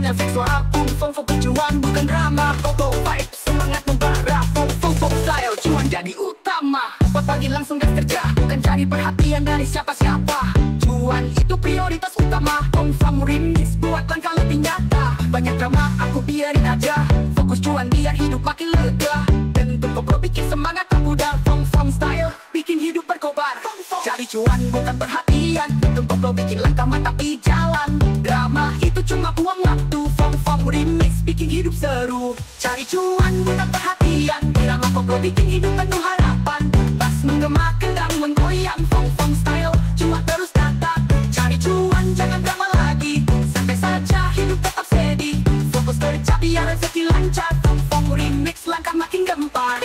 Hanya fix suara fong fong perjuangan bukan drama. Koplo vibe semangat membara. Fong fong style cuan jadi utama. Buat pagi langsung gas kerja, bukan cari perhatian dari siapa-siapa. Cuan itu prioritas utama. Fong fong remix buat langkah lebih nyata. Banyak drama aku biarin aja, fokus cuan biar hidup makin lega. Dan untuk koplo bikin semangat tak mudah. Fong fong style bikin hidup berkobar. Cari cuan bukan perhatian, untuk koplo bikin langkah matapi jalan. Drama itu cuma buang waktu. Fong fong remix bikin hidup seru. Cari cuan bukan perhatian, drama koplo bikin hidup penuh harapan. Pas menggema kendang menggoyang. Fong fong style cuma terus datang. Cari cuan jangan drama lagi, sampai saja hidup tetap steady. Fokus kerja biar rezeki lancar. Fong fong remix langkah makin gempar.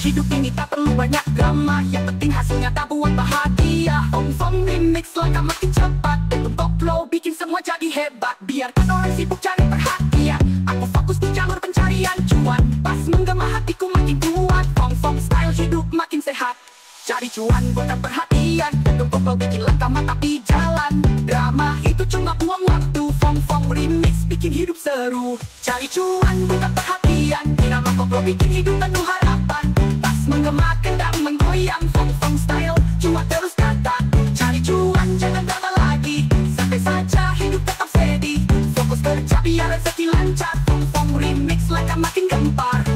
Hidup ini tak perlu banyak drama, yang penting hasilnya tak buat bahagia. Fong fong remix langkah makin cepat, dan koplo bikin semua jadi hebat. Biarkan orang sibuk cari perhatian, aku fokus di jalur pencarian cuan. Pas menggema hatiku makin kuat. Fong fong style hidup makin sehat. Cari cuan bukan perhatian, dan koplo bikin langkah matapi jalan. Drama itu cuma buang waktu. Fong fong remix bikin hidup seru. Cari cuan bukan perhatian, drama koplo bikin hidup penuh harapan. Menggema kendang menggoyang. Fong fong style cuma terus datang. Cari cuan jangan drama lagi, sampai saja hidup tetap steady. Fokus kerja biar rezeki lancar. Fong fong remix langkah makin gempar.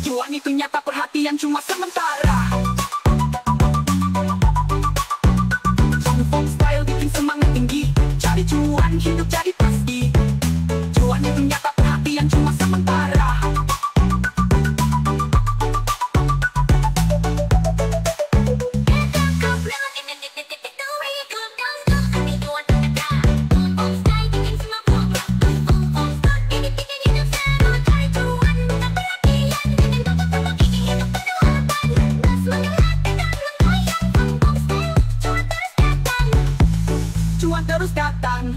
Cuan itu nyata, perhatian cuma sementara. Fong fong style bikin semangat tinggi. Cari cuan hidup jadi pasti. Cuan itu nyata, perhatian cuma sementara. Cuan terus datang.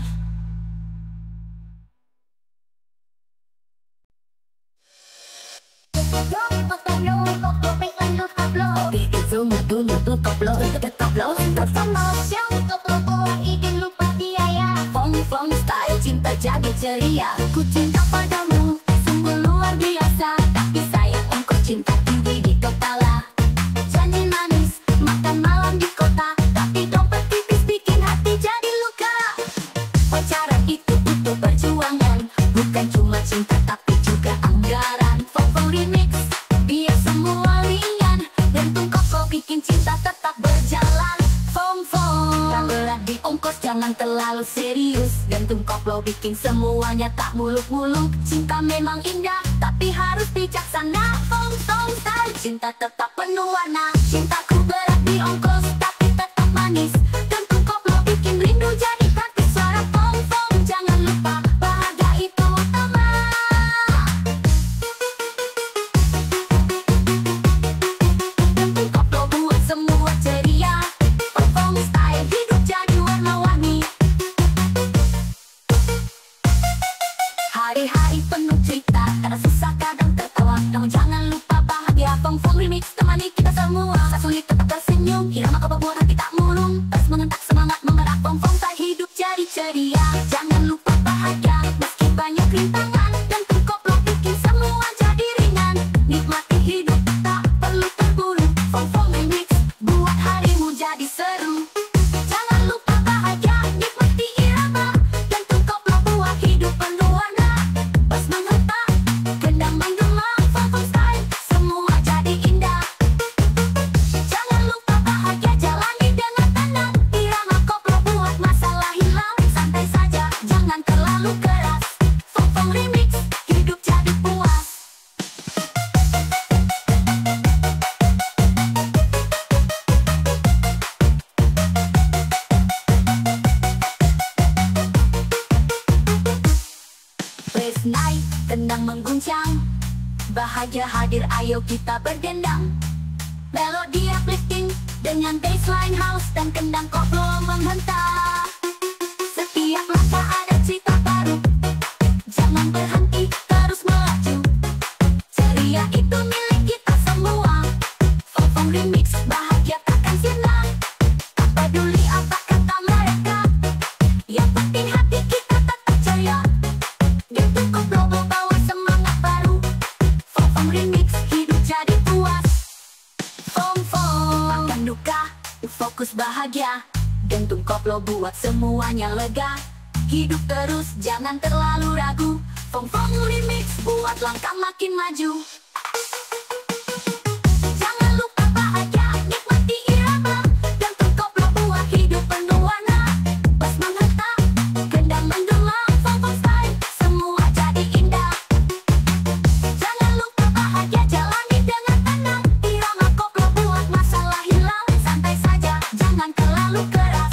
Fong fong style cinta jadi ceria. Ku cinta padamu sungguh luar biasa, tapi sayang engkau cinta tinggi di kepala. Janji manis makan malam di kota, tapi dompet tipis bikin hati jadi luka. Pacaran itu butuh perjuangan, bukan cuma cinta tapi juga anggaran. Fong fong remix biar semua ringan, gantung koplo bikin cinta tetap berjalan. Fong fong tak berat di ongkos, jangan terlalu serius. Gantung koplo bikin semuanya tak muluk-muluk. Cinta memang indah tapi harus bijaksana. Fong fong style cinta tetap penuh warna. Cintaku berat di ongkos tapi tetap manis. Gantung koplo bikin rindu jadi praktis. Suara fong fong jangan lupa, bahagia itu utama. Gantung koplo buat semua ceria. Fong fong style hidup jadi warna-warni. Hari-hari penuh cerita, kadang susah kadang tertawa. Namun jangan lupa bahagia. Fong fong remix temani kita semua. Saat sulit tetap tersenyum, irama kau buat hati tak murung. Terus mengentak semangat menggerak. Fong fong style hidup jadi ceria. Jangan lupa bahagia meski banyak rintangan. Gantung koplo bikin semua jadi ringan. Nikmati hidup tak perlu terburu. Fong fong remix buat harimu jadi seru. Jangan lupa bahagia nikmati irama. Gantung koplo buat hidup penuh warna. Pas mengetak kendang menggema. Fong fong style semua jadi indah. Jangan lupa bahagia jalani dengan tenang. Irama koplo buat masalah hilang. Santai saja jangan terlalu keras. Fong fong remix hidup jadi puas. Praise night, kendang mengguncang. Bahagia hadir, ayo kita berdendang. Melodi uplifting dengan bassline house dan kendang koplo menghentak. Setiap cerita baru. Jangan berhenti, terus melaju. Ceria itu milik kita semua. Fong Remix, bahagia takkan sirna. Tak peduli apa kata mereka, yang penting hati kita tetap ceria. Getuk koplo bawa semangat baru. Fong Remix, hidup jadi puas. Fong makan duka, fokus bahagia. Gentung koplo buat semuanya lega. Hidup terus, jangan terlalu ragu. Fong Remix buat langkah makin maju. Jangan lupa bahagia, nikmati irama. Gentung koplo buat hidup penuh warna. Bas menghentak, gendang mendulang. Fong style, semua jadi indah. Jangan lupa bahagia, jalani dengan tenang. Irama koplo buat masalah hilang. Santai saja, jangan terlalu keras.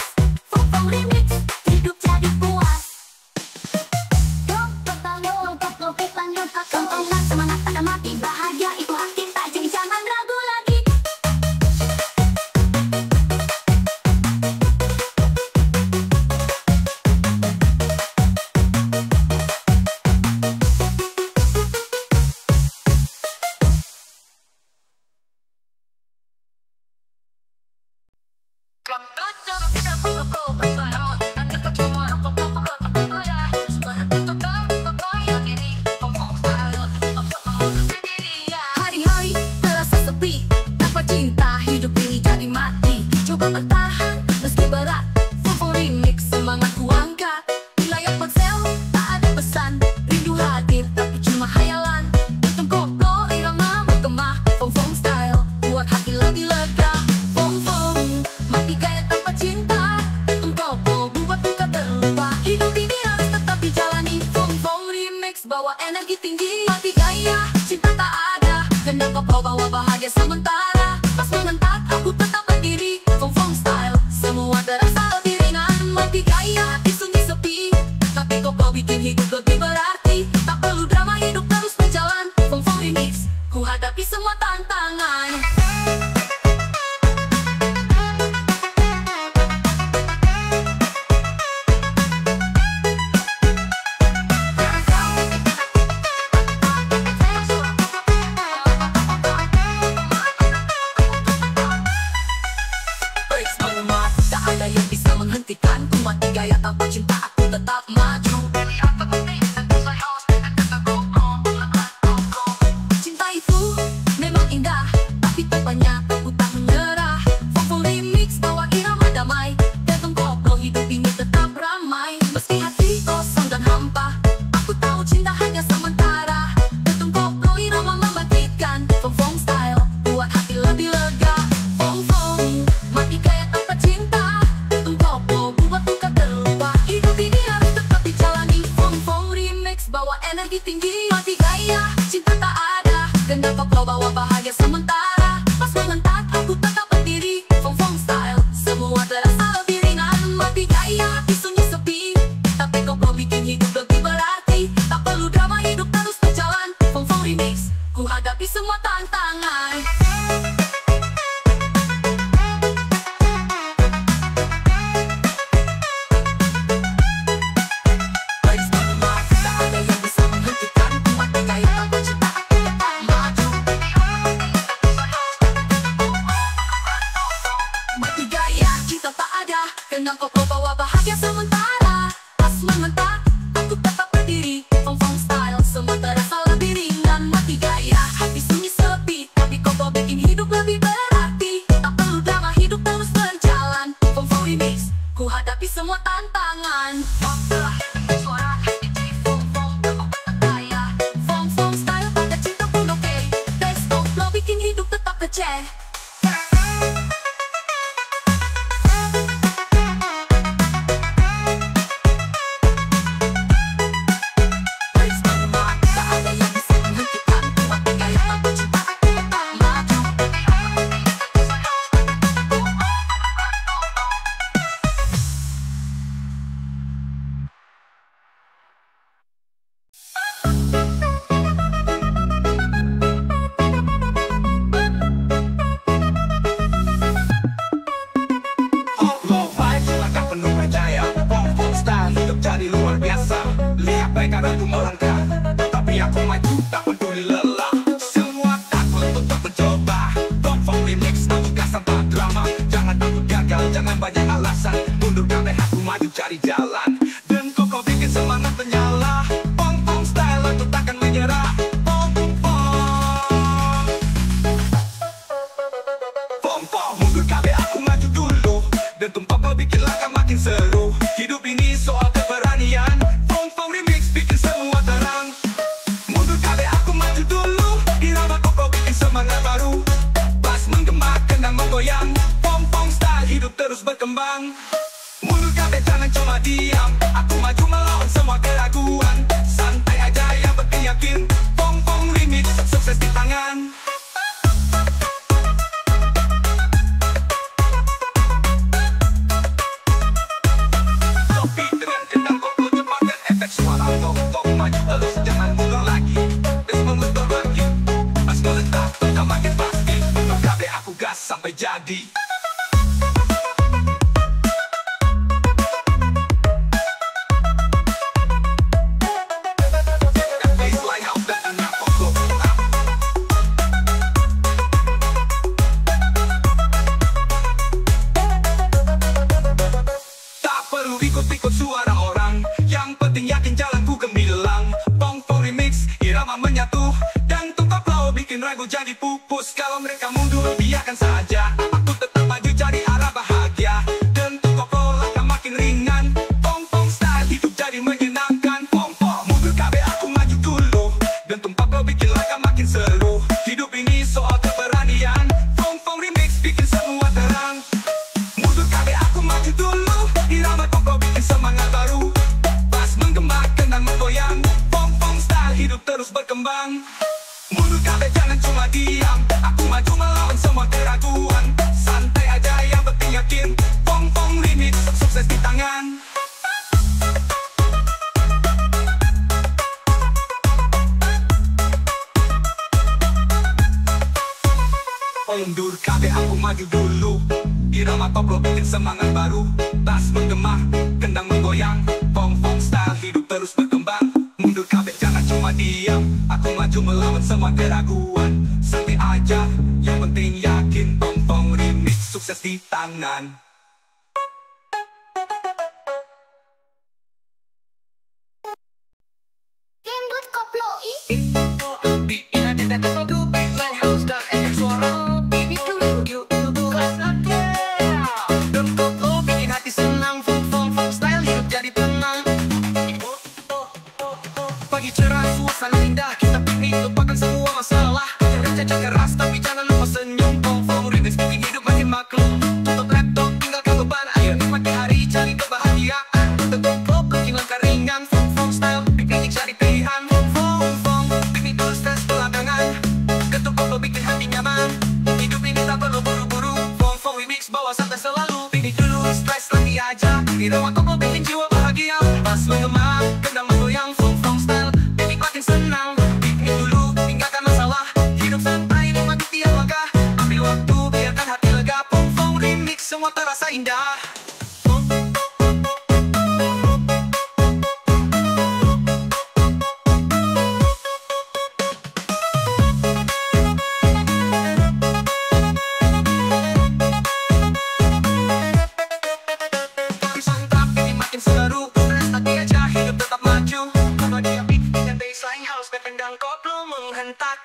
Fong Remix, hidup jadi puas. Tontonan semangat takkan mati. Bahagia itu hak kita, jadi jangan ragu lagi. Hari-hari terasa sepi, tanpa cinta hidup ini jadi mati. Coba bertahan meski berat. Fong Remix, semangat ku angkat. Di layar ponsel tak ada pesan, rindu hadir tapi cuma hayalan. Gentung koplo irama menggema. Fong style buat hati lebih lega. Fong mati gaya tanpa cinta. Gentung koplo buat duka terlupa. Hidup ini harus tetap dijalani. Fong Remix bawa energi tinggi. Mati gaya, cinta tak ada. Gendang koplo bawa bahagia sementara. Pas mengentak, aku tetap berdiri. Fong style, semua terasa lebih ringan. Mati gaya, di sunyi sepi, tapi koplo bikin hidup lebih berarti. Tak perlu drama, hidup terus berjalan. Fong Remix, ku hadapi semua tantangan. Tak ada yang bisa menghentikan ku. Mati gaya tanpa cinta, aku tetap maju. Cinta itu memang indah, tapi tepatnya aku tak menyerah. Fong Remix bawa irama damai. Gentung koplo hidup ini tetap ramai. Meski hati kosong dan hampa, aku tahu cinta hanya sementara. Gentung koplo irama membangkitkan. Fong style buat hati lebih lega. Fong mati gaya tanpa cinta. Gentung koplo buat duka terlupa. Hidup ini harus tetap dijalani. Fong Remix bawa energi tinggi. Mati gaya, cinta tak ada. Gendang koplo bawa bahagia sementara. Pas mengentak, aku tetap berdiri. Fong style, semua terasa lebih ringan. Mati gaya, di sunyi sepi, tapi koplo bikin hidup lebih berarti. Tak perlu drama, hidup terus berjalan. Fong Remix, ku hadapi semua tantangan. Gendang koplo bawa bahagia sementara. Pas mengentak, aku tetap berdiri. Fong style, semua terasa lebih ringan. Mati gaya, hati sunyi sepi, tapi aku maju, tak peduli lelah. Semua takut untuk mencoba. Fong remix, aku gas tanpa drama. Jangan takut gagal, jangan banyak alasan. Mundur kabeh, aku maju cari jalan. Dan koko bikin semangat menyala. Fong style, aku takkan menyerah. Fong mundur kabeh, aku maju dulu. Dan tumpah bikin langkah makin seru. Hidup ini soal keberanian. Fong remix bikin semua terang. Mundur kabeh, aku maju dulu. Irama koko bikin semangat baru. Bass menggema, kendang menggoyang. Fong style, hidup terus berkembang. Mundur kabeh, jangan cuma diam. Aku maju melawan semua keraguan. Santai aja, yang penting yakin. Fong remix, sukses di tangan. Kopi dengan kendang koko cepat dan efek suara. Fong maju terus, jangan mundur lagi. Bass memutar lagi. Bass meledak, tengah makin pasti. Mundur kabeh, aku gas sampai jadi. Ikut suara orang, yang penting yakin jalanku gemilang. Fong remix, irama menyatu. Dan tukar flow bikin ragu jadi pupus. Kalau mereka mundur, biarkan saja. Aku tetap maju cari arah bahagia. Dan tukar flow langkah makin ringan. Fong style, hidup jadi menyenangkan. Fong mundur kabeh, aku maju dulu. Dan tukar flow bikin langkah makin seru. Hidup ini soal keberanian. Fong remix bikin semua terang. Mundur kabeh, aku maju dulu. Irama koko bikin semangat baru. Bass menggema, kendang menggoyang. Fong style, hidup terus berkembang. Mundur kabeh, jangan cuma diam. Aku maju melawan semua keraguan. Santai aja, yang penting yakin. Fong remix, sukses di tangan. Mundur kabeh, aku maju dulu. Irama koplo bikin semangat baru. Bass menggema, kendang menggoyang. Fong style, hidup terus berkembang. Mundur kabeh, jangan cuma diam. Aku maju melawan semua keraguan. Santai aja, yang penting yakin. Fong remix, sukses di tangan. Dangdut koplo Pagi cerah, suasana indah. Kita piknik, lupakan semua masalah. Kerja keras, tapi jangan lupa senyum. Fong remix bikin hidup makin maklum. Tutup laptop, tinggalkan beban. Ayo nikmati hari, cari kebahagiaan. Tutup klub, bikin langkah ringan. Fong style, piknik cari pilihan. Fong piknik dulu stres belakangan. Ketuk klub, bikin hati nyaman. Hidup ini tak perlu buru-buru. Fong remix bawa santai selalu. Piknik dulu, stres lagi aja. Irama klub, bikin jiwa bahagia. Bass menggema, kendang menggoyang. Fong style, bikin makin senang. Piknik dulu, tinggalkan masalah. Hidup santai, nikmati tiap langkah. Ambil waktu, biarkan hati lega. Fong remix, semua terasa indah. Santap, ini makin seru. Stres lagi aja, hidup tetap maju. Kalau dia beat dan baseline house, pendang koplo menghentak.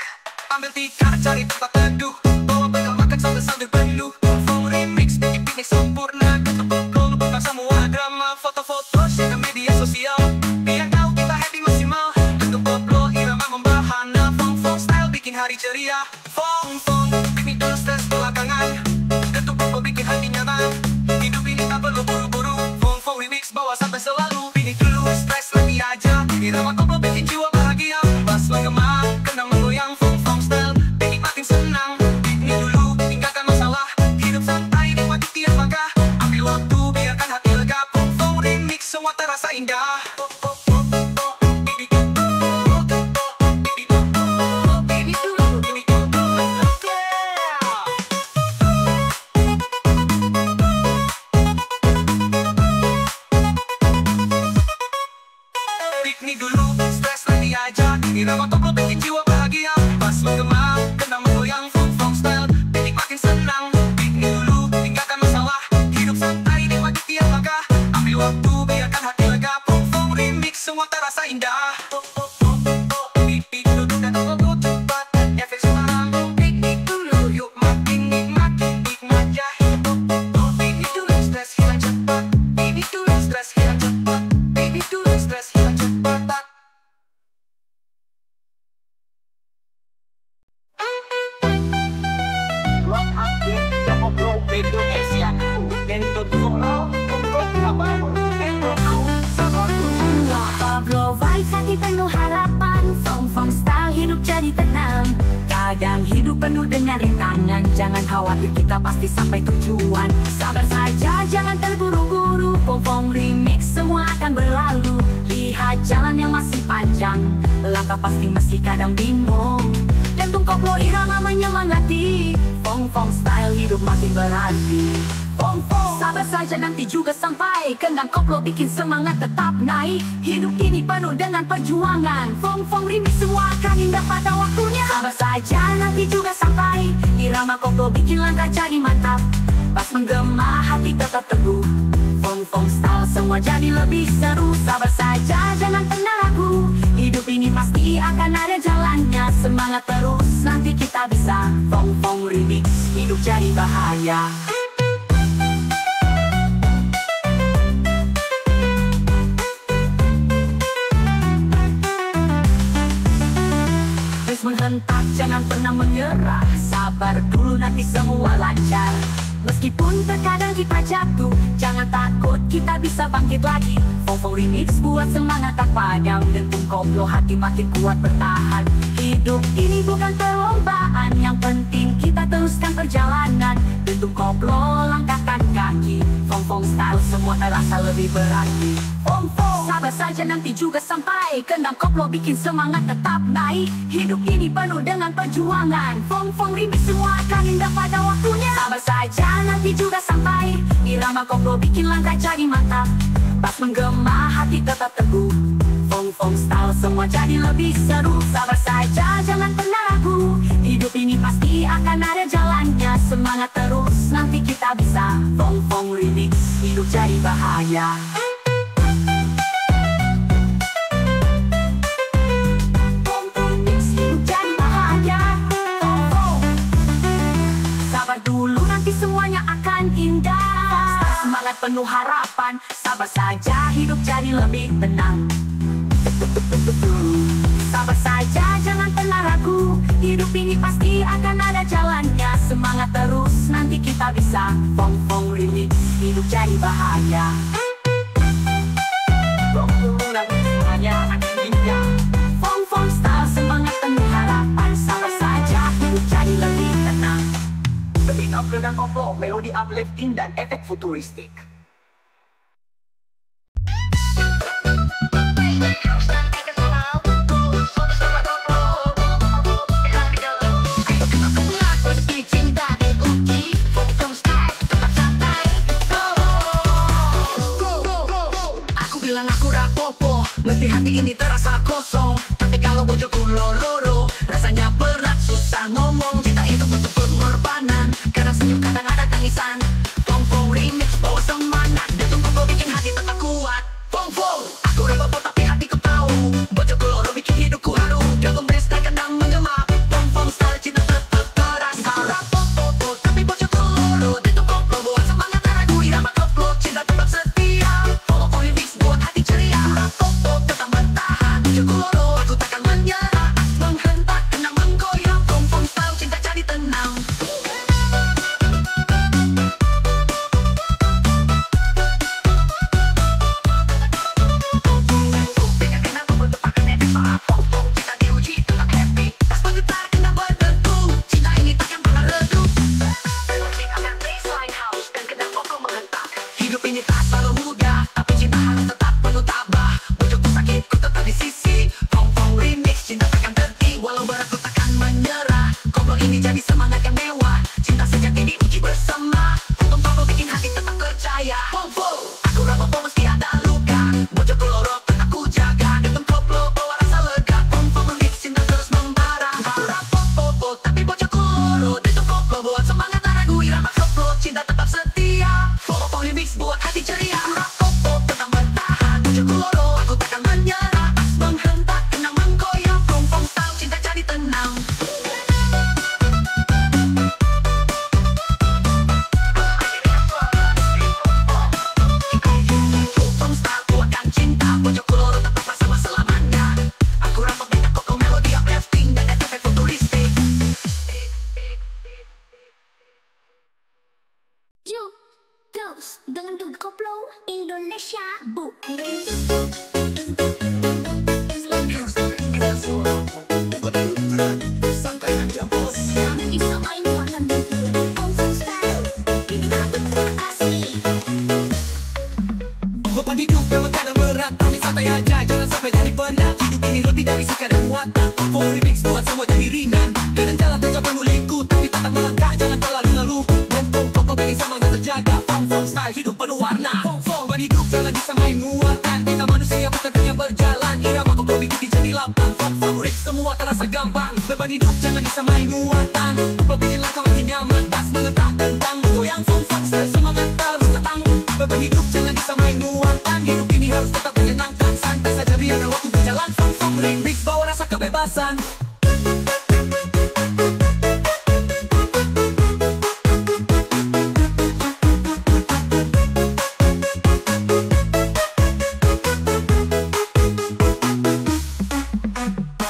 Ambil tikar, cari tempat teduh. Bawa bekal makan sambil penuh. Fong remix, bikin piknik sempurna. Ketuk koplo, lupakan semua drama. Foto-foto, share ke media sosial. Biar tahu kita happy maksimal. Ketuk koplo, irama membahana. Fong style, bikin hari ceria. Fong piknik dulu stres belakangan. Ketuk koplo, bikin hati nyaman. Hidup ini tak perlu buru-buru. Fong remix, bawa santai selalu. Piknik dulu, stres lagi aja. Irama koplo, bikin jiwa bahagia. Bass menggema, kendang menggoyang. Fong style, bikin makin senang. Piknik dulu, tinggalkan masalah. Hidup santai, nikmati tiap langkah. Ambil waktu, biarkan hati lega. Fong remix, semua terasa indah. Piknik dulu. Irama koplo bikin jiwa bahagia. Pas menggema, kena menggoyang. Fong Fong Style, bikin makin senang. Piknik dulu, tinggalkan masalah. Hidup santai, nikmati tiap langkah. Ambil waktu, biarkan hati lega. Fong Fong Remix, semua terasa indah. Pipi duduk dan ngobrol cepat. Efek suara, piknik dulu. Yuk makin nikmat ya hidup. Piknik dulu, stres hilang cepat. Piknik dulu, stres hilang cepat. Piknik dulu, stres hilang cepat. Koplo vibes hati penuh harapan. Fong Fong Style hidup jadi tenang. Kadang hidup penuh dengan rintangan. Jangan khawatir, kita pasti sampai tujuan. Sabar saja, jangan terburu-buru. Fong Fong Remix, semua akan berlalu. Lihat jalan yang masih panjang. Langkah pasti meski kadang bingung. Jantung koplo irama menyemangati. Fong Fong Style hidup makin berarti. Fong Fong, sabar saja nanti juga sampai. Kendang koplo bikin semangat tetap naik. Hidup ini penuh dengan perjuangan. Fong Fong Remix, semua akan indah pada waktunya. Sabar saja nanti juga sampai. Irama koplo bikin langkah jadi mantap. Pas menggema hati tetap teguh. Fong Fong Style semua jadi lebih seru. Sabar saja jangan pernah ragu. Hidup ini pasti akan ada jalannya. Semangat terus nanti kita bisa. Fong Fong Remix, hidup jadi bahaya. Terus menghentak, jangan pernah menyerah. Sabar dulu nanti semua lancar. Meskipun terkadang kita jatuh, jangan takut, kita bisa bangkit lagi. Fong Fong Remix buat semangat tak padam. Dentum koplo hati makin kuat bertahan. Hidup ini bukan perlombaan, yang penting kita teruskan perjalanan. Dentum koplo langkahkan kaki. Fong Fong Style semua terasa lebih berarti. Fong Fong, sabar saja nanti juga sampai. Kendang koplo bikin semangat tetap naik. Hidup ini penuh dengan perjuangan. Fong Fong Remix semua akan indah pada waktunya. Sabar saja nanti juga sampai. Irama koplo bikin langkah jadi mantap. Pas menggema hati tetap teguh. Fong Fong Style semua jadi lebih seru. Sabar saja jangan pernah ragu. Hidup ini pasti akan ada jalannya. Semangat terus nanti kita bisa. Fong Fong Remix, hidup jadi bahaya. Fong Fong Remix, hidup jadi bahaya. Fong Fong, sabar dulu nanti semuanya akan indah. Semangat penuh harapan. Sabar saja hidup jadi lebih tenang. Sabar saja jangan pernah ragu. Hidup ini pasti akan ada jalannya. Semangat terus nanti kita bisa. Fong Fong Remix, hidup jadi bahaya. Fong Fong Style semangat penuh harapan. Sabar saja hidup jadi lebih tenang. Beat up dengan koplo, melodi uplifting dan efek futuristik. Aku bilang aku rapopo, meski hati ini terasa kosong. Tapi kalau wujudku loro, rasanya berat, susah ngomong. Cinta itu butuh pengorbanan, kadang senyum, kadang ada tangisan. Fong Fong Remix bawa semangat, dentum koplo bikin hati tetap kuat. Fong Fong, aku rapopo tapi hatiku tahu. Wujudku loro bikin hidupku haru. Jago merestad kadang menggema. Fong Fong Style cinta tetap terasa. Rapopo tapi wujudku loro, dentum koplo buat semangat tak ragu. Irama koplo cinta tetap setia. Fong Fong Remix buat hati ceria. Rapopo tetap bertahan. Wujudku loro, aku takkan menyerah. Indonesia, Bu. Santai aja bos. Bisa main warna Hongkong style. Ini aku asli. Beban hidup memang kadang berat, tapi santai aja, jangan sampai jadi penat. Hidup ini lebih dari sekadar muatan. Full remix buat semua jadi ringan. Kadang jalan terjauh perlu lingkup, tapi tetap melangkah, jangan terlalu ngeluh. Bentuk pokok bikin semangat terjaga. Hongkong style hidup penuh warna. Beban hidup jangan disamain muatan. Kita manusia bukan hanya berjalan. Irama pokok bikin jadi lapang. Favorit semua terasa gampang. Beban hidup jangan disamain muatan. Pokok bikin langkah makin nyaman. Tas mengetah tentang goyang fong-fong style semangat terus datang. Beban hidup jangan disamain muatan. Hidup ini harus tetap menyenangkan. Santai saja biar waktu berjalan. Fong-fong remix bawa rasa kebebasan.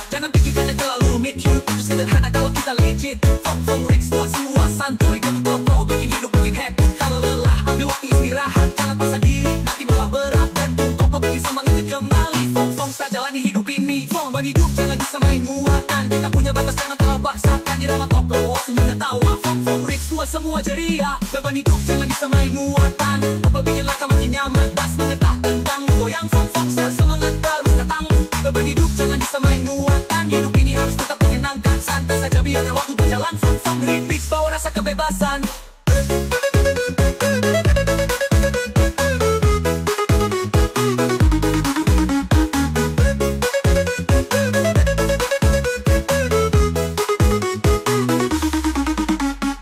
Jangan pikirkan yang terlalu rumit. Hidup itu sederhana kalau kita legit. Fong-fong remix buat semua santuy dan pro bikin hidup makin happy. Kalau lelah ambil waktu istirahat, jangan paksa diri nanti malah berat. Dan pokok bikin semangat kembali. Fong-fong style jalani hidup ini. Beban hidup jangan disamain muatan. Kita punya batas jangan terlalu paksakan. Irama koplo semuanya tawa. Fong-fong remix buat semua ceria. Beban hidup jangan disamain muatan. Apa bikin langkah makin nyaman. Tas mengetah tentang goyang fong-fong style semangat terus datang. Beban hidup jangan disamain muatan. Hidup ini harus tetap menyenangkan. Santai saja biar waktu berjalan. Fong-fong remix bawa rasa kebebasan.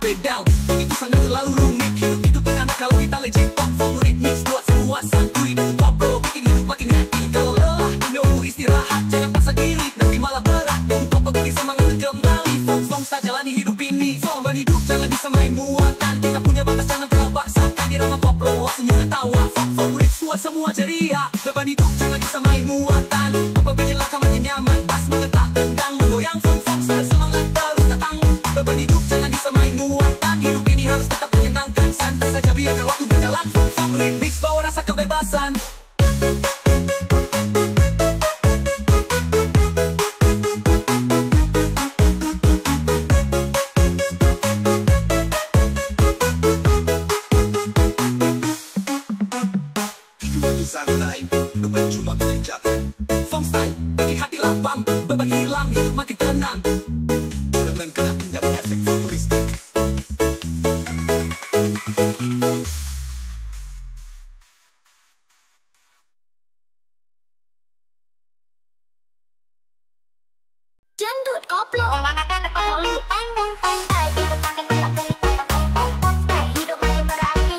Bedal, itu sangat terlalu rumit. Hidup itu tenang kalau kita legit. Fong-fong remix buat semua santuy dan koplo bikin hidup makin happy. Kalau lelah, nunggu istirahat, jangan paksa diri nanti malah berat. Dan koplo bikin semangat kembali. Fong-fong style jalani hidup ini. Beban hidup jangan disamain muatan. Kita punya batas jangan terlalu paksakan. Irama koplo semuanya tawa. Fong-fong remix buat semua ceria. Beban hidup jangan disamain muatan. Apa bikin langkah makin nyaman. Tas mengetah tentang goyang fong-fong style semangat terus datang. Beban hidup jangan disamain muatan. Hidup ini harus tetap menyenangkan. Santai saja biar waktu berjalan. Fong-fong remix bawa rasa kebebasan. Santai, beban cuma berjejak. Fong style, bikin hati lapang. Beban hilang, hidup makin tenang. Jangan kena menjadi efek futuristik. Jandut koplo. Hidup makin berarti.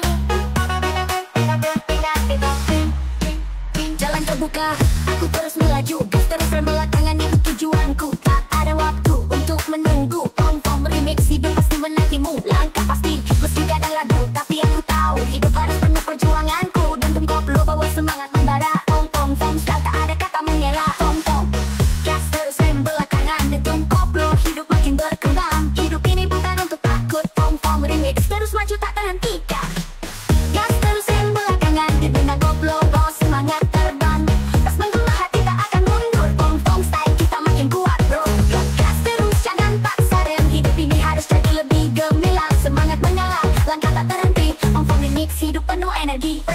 Jalan terbuka, aku terus melaju. Gas terus belakangan itu tujuanku. Tak ada waktu untuk menunggu. Fong-fong remix hidup pasti menantimu. Langkah pasti meski kadang lagu, tapi aku tahu hidup harus penuh perjuanganku. Dan koplo bawa semangat membara. Fong-fong style tak ada kata mengelak. Fong-fong gas terus belakangan. Dan koplo hidup makin berkembang. Hidup ini bukan untuk takut. Fong-fong remix terus maju tak terhentikan. Gas terus belakangan. Dengan koplo bawa semangat terbang. Tas menggugah hati tak akan mundur. Fong-fong style kita makin kuat bro. Gas terus jangan paksa rem. Hidup ini harus jadi lebih gemilang. Semangat menyala, langkah tak terhenti. Fong-fong remix hidup penuh energi.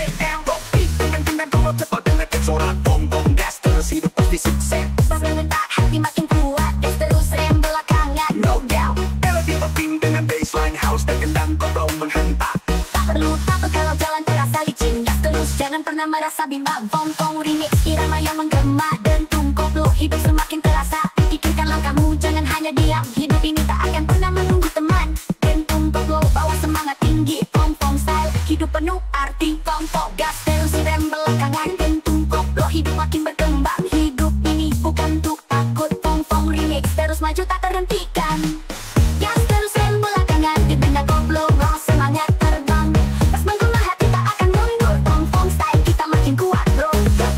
Dengan koplo cepat dengan sorak. Fong-fong gas terus hidup pasti sukses. Mengentak hati makin kuat. Gas terus rem belakangan. No doubt. Melodi peping dengan bassline house dan gendang koplo menghentak. Tak perlu takut kalau jalan terasa licin. Gas terus jangan pernah merasa bimbang. Fong-fong remix irama yang menggema. Dentung koplo hidup semakin terasa. Pikirkan langkahmu jangan hanya diam. Hidup ini tak akan pernah menunggu teman. Dentung koplo bawa semangat tinggi. Fong-fong style hidup penuh arti. Fong-fong gas terus rem belakangan. Dentung koplo hidup makin berkembang. Hidup ini bukan untuk takut. Fong-fong remix terus maju tak terhentikan. Gas terus rem belakangan. Dengan koplo bawa semangat terbang. Tas menggugah hati tak akan mundur. Fong-fong style kita makin kuat bro.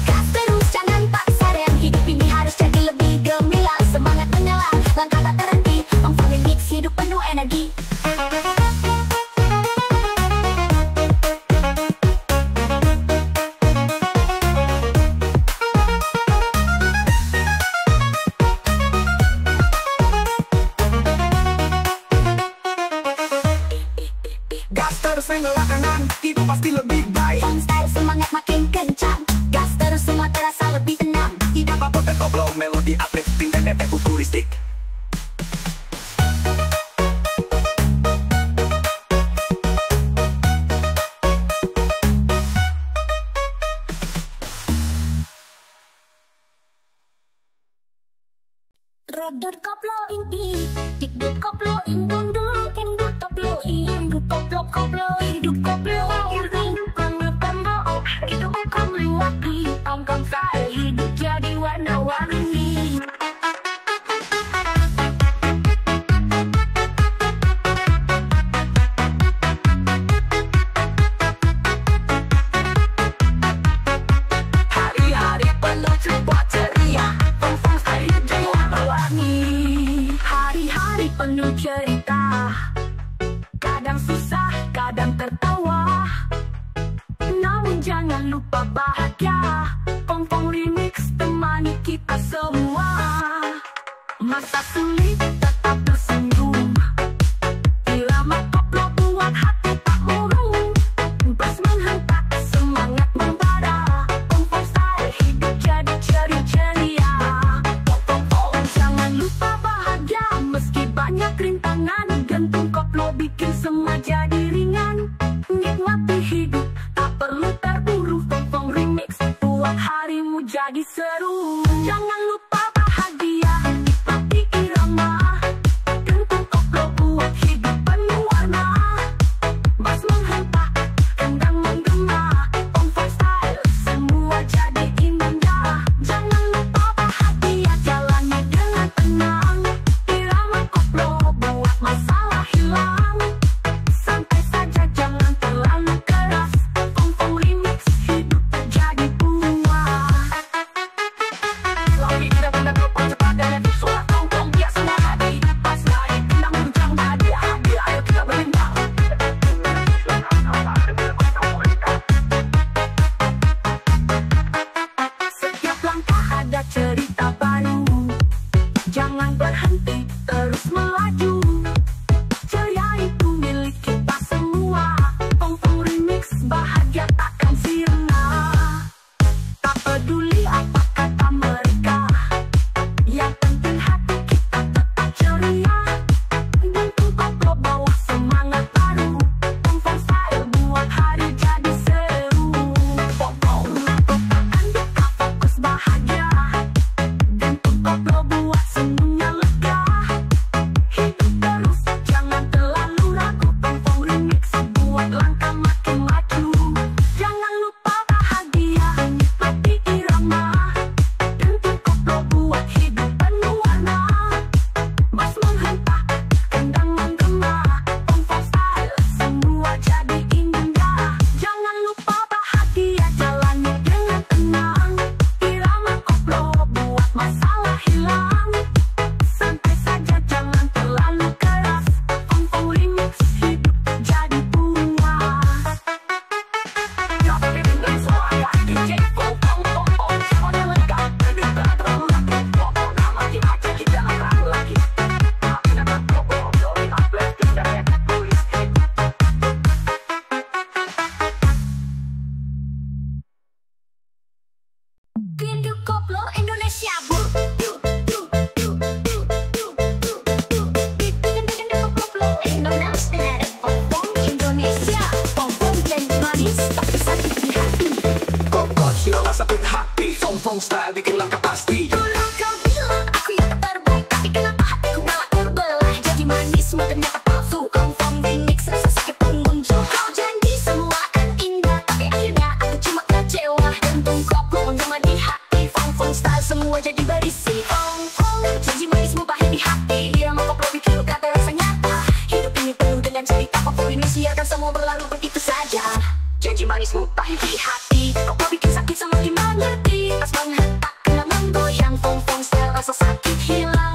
Gas terus jangan paksa rem. Hidup ini harus jadi lebih gemilang. Semangat menyala, langkah tak terhenti. Fong-fong remix hidup penuh energi. itu pasti lebih baik. Fong style semangat makin kencang, gas terus semua terasa lebih tenang. Tidak apa-apa koplo, melodi uplifting dan efek futuristik. Rodot koplo inti, dikduk koplo indundul, induk koplo induk koplo koplo induk koplo induk koplo itu bukan lagi angkang saya hidup jadi warna-warni. Hari-hari penuh sebuah ceria, Fong style hidup jadi warna-warni. Hari-hari penuh cerita, kadang susah, kadang tertawa. Namun jangan lupa bahagia, Fong Remix temani kita semua. Masa sulit tetap tersenyum, irama koplo buat hati tak murung. Bas menghentak semangat membara, Fong style hidup jadi ceria. Jangan lupa bahagia meski banyak rintangan, gantung koplo bikin semua jadi ringan. Nikmati hidup tak perlu terburu, Fong Remix buat harimu jadi seru. Jangan lupa bahagia, nikmati irama, gantung koplo buat hidup penuh warna. Bas menghentak, kendang menggema, Fong style semua jadi indah. Jangan lupa bahagia, jalani dengan tenang, irama koplo buat masalah hilang. Santai saja jangan terlalu keras, Fong Remix hidup jadi puas. Lagi tidak benar koplo cepat dan efek suara Fong biasa hati. Pas naik kendang menjang tadi hadir, ayo kita berlindang. Setiap langkah ada cerita baru, jangan berhenti, terus melaju. Ceria itu milik kita semua, Fong Remix bahagia takkan sirna. Tak peduli apa kata mereka, yang penting hati kita tetap ceria. Gantung koplo bawa semangat baru, Fong style buat hari jadi seru. Andai kau fokus bahagia, gantung koplo buat senyumnya lega. Hidup terus jangan terlalu ragu, Fong Remix buat langkah makin maju. Jangan lupa bahagia, nikmati irama, gantung koplo buat hidup penuh warna. Bas menghentak, kendang menggema, Fong style semua jadi indah. Jangan lupa bahagia, jalani dengan tenang, irama koplo buat masalah hilang. Santai saja jangan terlalu keras, Fong Remix hidup jadi puas. Tapi dengan suara DJ Fong semuanya lengkap. Tidak terlalu lagi, koplo nama kita jadi jangan ragu lagi. Tapi dengan koplo melodi uplifting dan efek futuristik. Rindu koplo Indonesia bu. Koplo Indonesia, Fong Indonesia, Fong jadi manis tapi sakit di hati. Koplo hilang sakit hati, Fong style bikin langkah pasti. Dulu kau bilang aku yang terbaik, tapi kenapa hatiku malah terbelah? Jadi manismu ternyata palsu, Fong Remix rasa sakit pun muncul. Kau janji semua akan indah, tapi akhirnya aku cuma kecewa. Gantung koplo menggema di hati, Fong style semua jadi berisi. Fong janji manismu pahit di hati, irama koplo bikin luka terasa nyata. Hidup ini penuh dengan cerita, Fong Remix biarkan semua berlalu begitu saja. Janji manismu pahit di hati, koplo bikin sakit semakin mengerti. Pas menghentak kena menggoyang, Fong style rasa sakit hilang.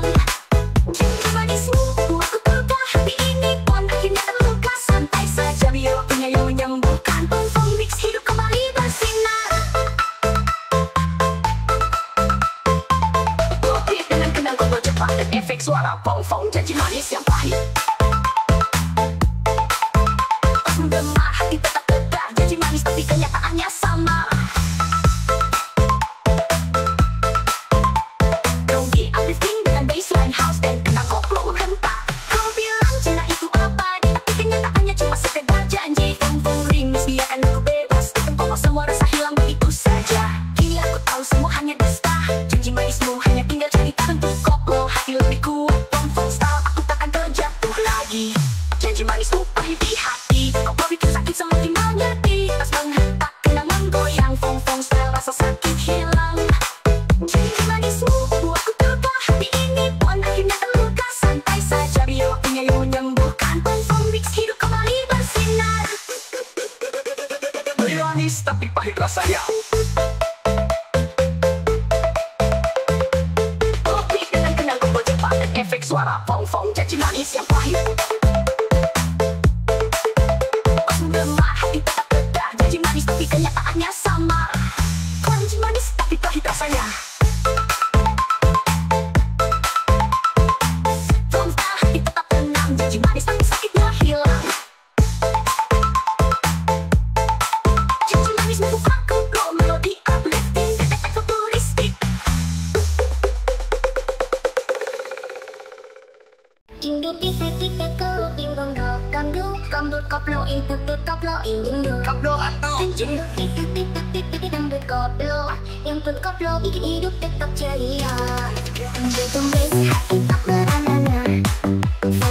Janji manismu buatku terluka, hati ini pun akhirnya terluka. Santai saja biar waktunya yang menyembuhkan, Fong Remix hidup kembali bersinar. Lotip dengan kendang koplo cepat dan efek suara Fong janji manis yang pahit. Pas menggema hati tetap tegar, kenyataannya sama. Grogi uplifting dengan bassline house dan kena koplo hentak. Kau bilang cinta itu abadi, tapi kenyataannya cuma sekedar janji. Fong remix biarkan aku bebas, kalau semua rasa hilang begitu saja. Kini aku tahu semua hanya dusta, janji manismu hanya tinggal cerita bentuk koplo. Hati lebih kuat, Fong style aku takkan terjatuh lagi. Janji manismu pahit di hati, koplo bikin sakit semakin mengerti. Tas menghentak kenangan goyang, Fong style rasa sakit hilang. Janji manismu buatku terpah, hati ini pun akhirnya terluka. Santai saja biar waktunya yang menyembuhkan. Fong mix hidup kembali bersinar. Manis tapi pahit rasanya. Kopi dengan kenal koplo cepat dan efek suara Fong janji manis yang pahit. Pas menggema hati tetap ledah, janji manis tapi kenyataannya sama. Janji manis tapi pahit rasanya. Fong style hati tetap tenang, janji manis tapi sakitnya hilang. Janji manis membuka koplo, melodi uplifting dan efek futuristik. Dingdu tipe koplo bingung dok kamdu kambut koplo input koplo dingdu Koplo atau dingdu tipe dangdut koplo input koplo bikin hidup tetap ceria. Jantung bass hati tak beranana,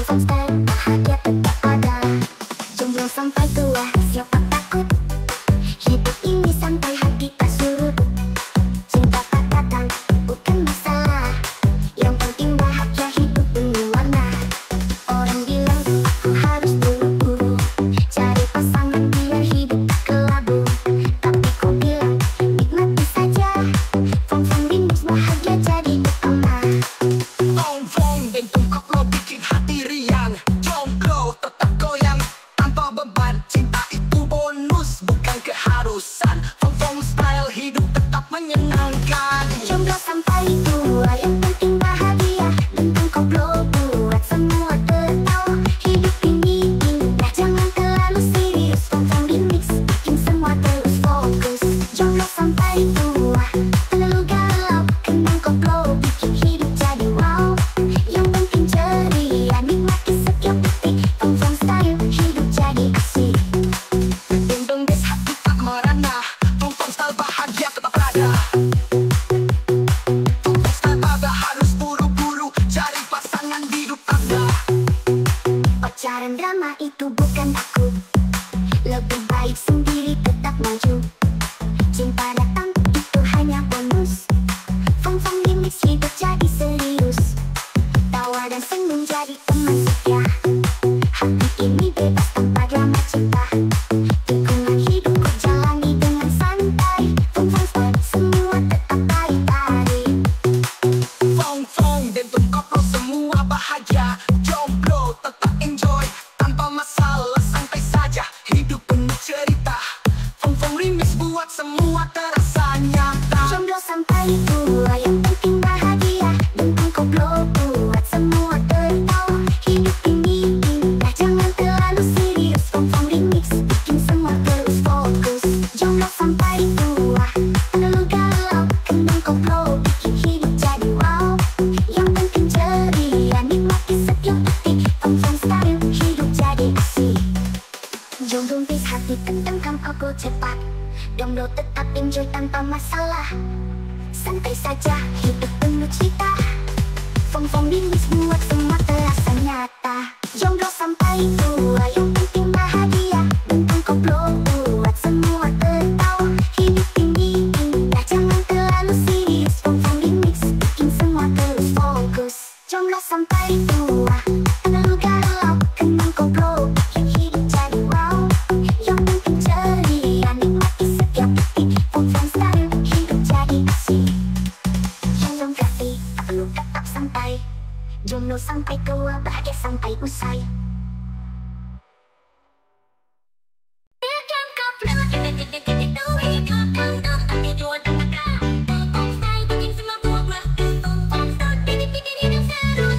Fong style bahagia tetap ada. Jomblo sampai tua siapa takut, hidup ini sampai hati tak surut. Cinta tak datang bukan masalah, yang penting bahagia hidup penuh warna. Orang bilang aku harus buru-buru cari pasangan biar hidup tak kelabu, tapi ku bilang nikmati saja. Fong remix bahagia jadi utama. Fong dentum koplo bikin hati riang. Jomblo tetap goyang tanpa beban. Cinta itu bonus bukan keharusan. Fong style hidup tetap menyenangkan. Jomblo sampai tua yang penting bahagia. Dentum koplo buat semua tertawa. Hidup ini indah jangan terlalu serius. Fong remix bikin semua terus fokus. Jomblo sampai tua terlalu galau, kenang koplo bikin hidup jadi wow. Yang penting ceria, nikmati setiap detik. Fong style hidup jadi asik. Dendeng des hati tak merana. Fong style bahagia tetap ada. Fong style tak harus buru-buru cari pasangan hidup Anda. Pacaran drama itu bukan takut, lebih baik sendiri tetap maju. Cinta datang itu hanya bonus. Fong remix hidup jadi serius. Tawa dan senyum jadi teman setia. Hati ini bebas tanpa drama cinta. Tikungan hidupku jalani dengan santai. Fong style semua tetap baik-baik. Fong dentum koplo semua bahagia. Jomblo tetap enjoy tanpa masalah, santai saja hidup penuh cerita. Fong remix buat semua terasa nyata. Jomblo sampai tua yang penting bahagia. Dentum koplo buat semua tertawa. Hidup ini indah jangan terlalu serius. Fong remix bikin semua terus fokus. Jomblo sampai tua terlalu galau, kenang koplo bikin hidup jadi wow. Yang penting ceria, nikmati setiap detik. Fong style hidup jadi asik. Jomblo bis hati tentang aku cepat. Jomblo tetap enjoy tanpa masalah, santai saja hidup penuh cita. Fong remix buat semua terasa nyata. Jomblo sampai tua yang penting bahagia. Dentum koplo buat semua tertawa. Hidup ini indah jangan terlalu serius. Fong remix bikin semua terus fokus. Jomblo sampai tua terlalu galau, kenang koplo bikin hidup jadi wow. Yang penting ceria, nikmati setiap detik. Fong style hidup jadi asik. Jomblo gratis tak perlu tetap santai. Jomblo sampai tua bahagia sampai usai.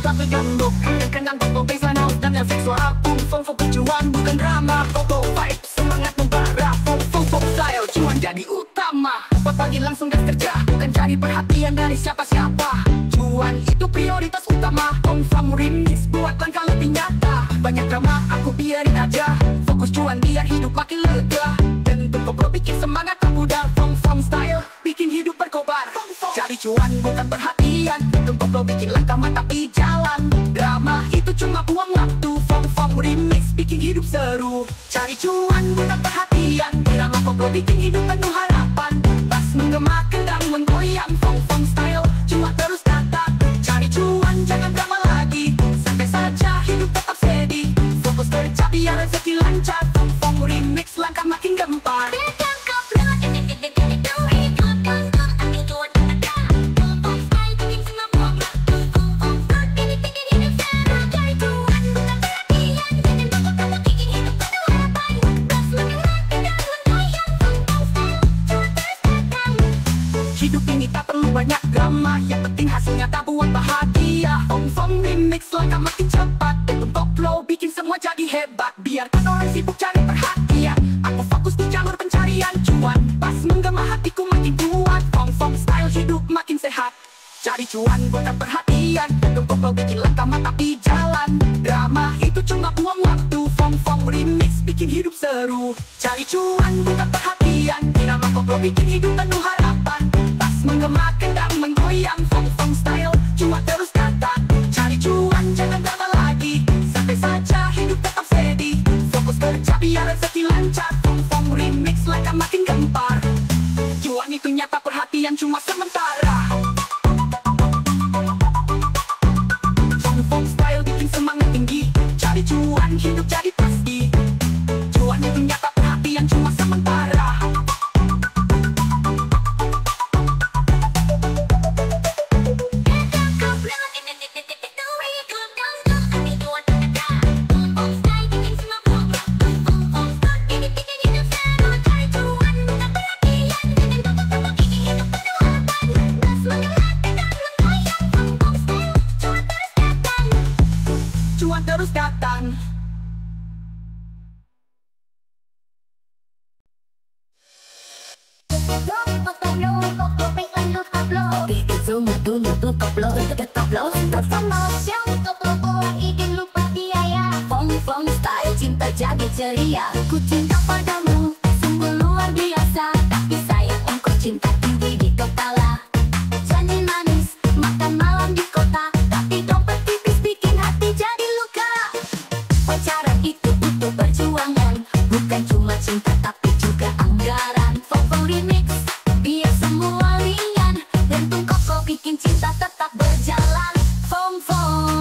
Tapi gambuk kenang koplo baseline house dan efek suara Fong berjuang bukan drama. Koplo fight semangat membara. Fong style style, cuan jadi utama. Pagi langsung gas kerja, bukan cari perhatian dari siapa-siapa. Cuan itu prioritas utama. Confirm remix buat langkah lebih nyata. Banyak drama aku biarin aja, fokus cuan biar hidup makin lega. Tentu koplo bikin semangat pemuda. Fong style bikin hidup berkobar. Cari cuan bukan perhatian, tentu koplo bikin langkah matapi jalan. Drama itu cuma buang waktu. Fong remix bikin hidup seru. Cari cuan bukan perhatian, drama koplo bikin hidup penuh harapan. Bass menggema kendang menggoyang. Fong style cuma terus datang. Cari cuan jangan drama lagi, santai saja hidup tetap steady. Fokus kerja biar rezeki lancar. Fong remix langkah makin gempar. Hidup ini tak perlu banyak drama, yang penting hasilnya tak buat bahagia. Fong remix langkah makin cepat, untuk koplo bikin semua jadi hebat. Biarkan orang sibuk cari perhatian, aku fokus di jalur pencarian cuan. Bass menggema hatiku makin kuat. Fong style hidup makin sehat. Cari cuan bukan perhatian, untuk koplo bikin langkah matapi jalan. Drama itu cuma buang waktu. Fong remix bikin hidup seru. Cari cuan bukan perhatian, drama koplo bikin hidup penuh harapan. Menggema kendang menggoyang. Fong style cuma terus kata. Cari cuan jangan drama lagi, santai saja hidup tetap steady. Fokus kerja biar rezeki lancar. Fong remix langkah makin gempar. Cuan itu nyata, perhatian cuma sementara. Fong style bikin semangat tinggi. Cari cuan hidup jadi pasti. Cuan itu nyata, perhatian cuma sementara. Cuan terus datang. Fong style cinta jadi ceria. Ku cinta padamu sungguh luar biasa, tapi sayang engkau cinta tinggi di kepala. Janin manis makan malam di kota, tapi dompet tipis bikin hati jadi luka. Pacaran itu butuh perjuangan, bukan cuma cinta tapi juga anggaran. Fong remix biar semua ringan, dan koplo bikin cinta tetap berjalan. Fong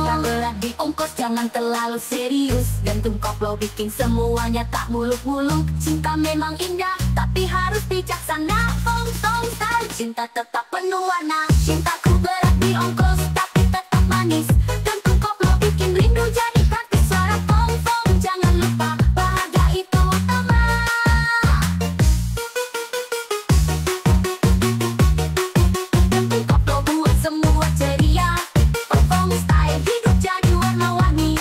tak berat di ongkos, jangan terlalu serius. Gantung koplo bikin semuanya tak muluk-muluk. Cinta memang indah tapi harus bijaksana. Fong style cinta tetap penuh warna. Cintaku berat di ongkos tapi tetap manis. Gantung koplo bikin rindu jadi praktis. Suara Fong jangan lupa, bahagia itu utama. Gantung koplo buat semua ceria. Fong style hidup jadi warna-warni.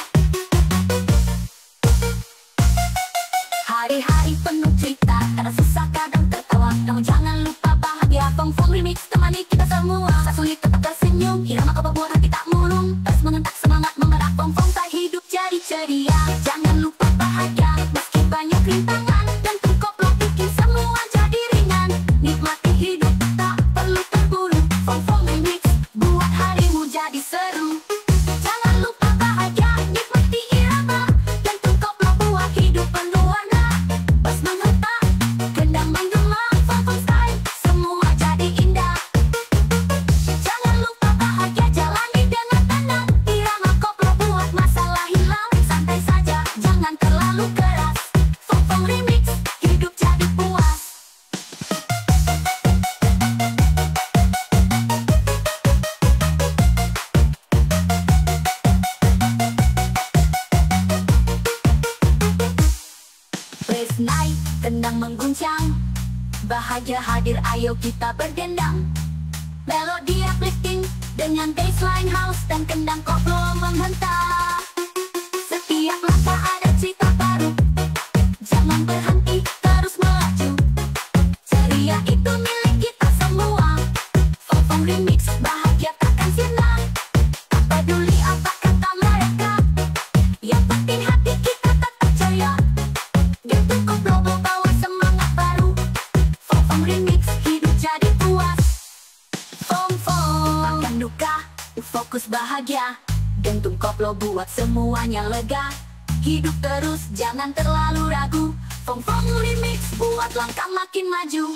Hari-hari penuh cerita, kadang susah kadang tertawa, namun jangan lupa bahagia. Fong remix temani kita semua. Saat sulit tetap tersenyum, irama kau buat hati tak murung. Terus mengentak semangat menggerak. Fong style hidup jadi ceria. Jangan lupa bahagia meski banyak rintangan, dan koplo bikin semua jadi ringan. Nikmati hidup tak perlu terburu. Fong remix buat harimu jadi seru. Jangan lupa bahagia, nikmati irama, dan koplo buat hidup penuh warna. Bass menghentak, kendang menggema. Fong style semua jadi indah. Jangan lupa bahagia, jalani dengan tenang. Irama koplo buat masalah hilang. Santai saja, jangan terlalu keras. Fong remix hidup jadi puas. Praise night, kendang mengguncang. Bahagia hadir, ayo kita berdendang. Melodi uplifting dengan bassline house dan kendang koplo menghentak. Setiap langkah ada cerita baru, jangan berhenti, terus melaju. bahagia. Dentum koplo buat semuanya lega. Hidup terus, jangan terlalu ragu. Fong Fong Remix buat langkah makin maju.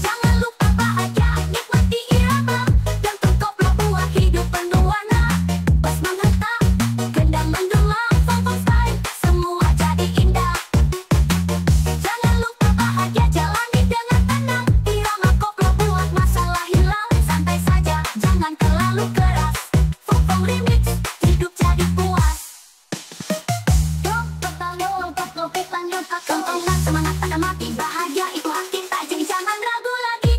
Jangan lupa bahagia, nikmati irama. Dentum koplo buat hidup penuh warna. Bas menghentak, gendang mendulang. Fong Fong style, semua jadi indah. Jangan lupa bahagia, jalani dengan tenang. Irama koplo buat masalah hilang. Santai saja, jangan terlalu keras. Fong Fong Remix, hidup jadi puas. Tontonan semangat tak mati, bahagia itu hak kita, jadi jangan ragu lagi.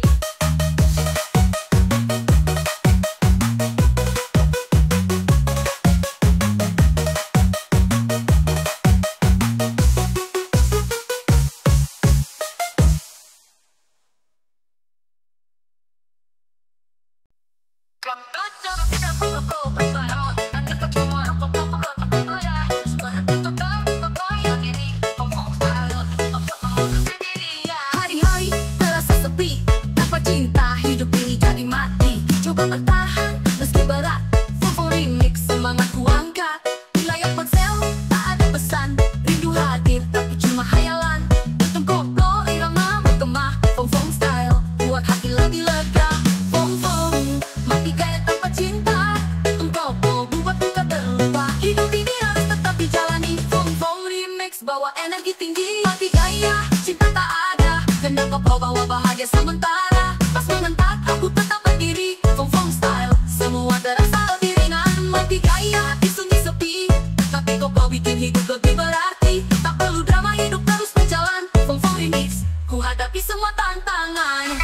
Hari-hari terasa sepi, tanpa cinta hidup ini jadi mati. Coba bertahan meski berat. Fong Fong Remix semangat ku angkat. Di layar ponsel tak ada pesan, rindu hadir tapi cuma hayalan. Dentum koplo irama bergema. Fong Fong style buat hati lebih lega. Fong Fong mati gaya tanpa cinta. Dentum koplo buat duka terlupa. Hidup ini harus tetap dijalani. Fong Fong Remix bawa energi tinggi. Mati gaya cinta tak ada, gendang koplo bawa bahagia sementara. Pas mengentak aku tetap berdiri. Fong Fong style semua terasa lebih ringan. Mati gaya di sunyi sepi, tapi koplo bikin hidup lebih berarti. Tak perlu drama, hidup terus berjalan. Fong Fong Remix, ku hadapi semua tantangan.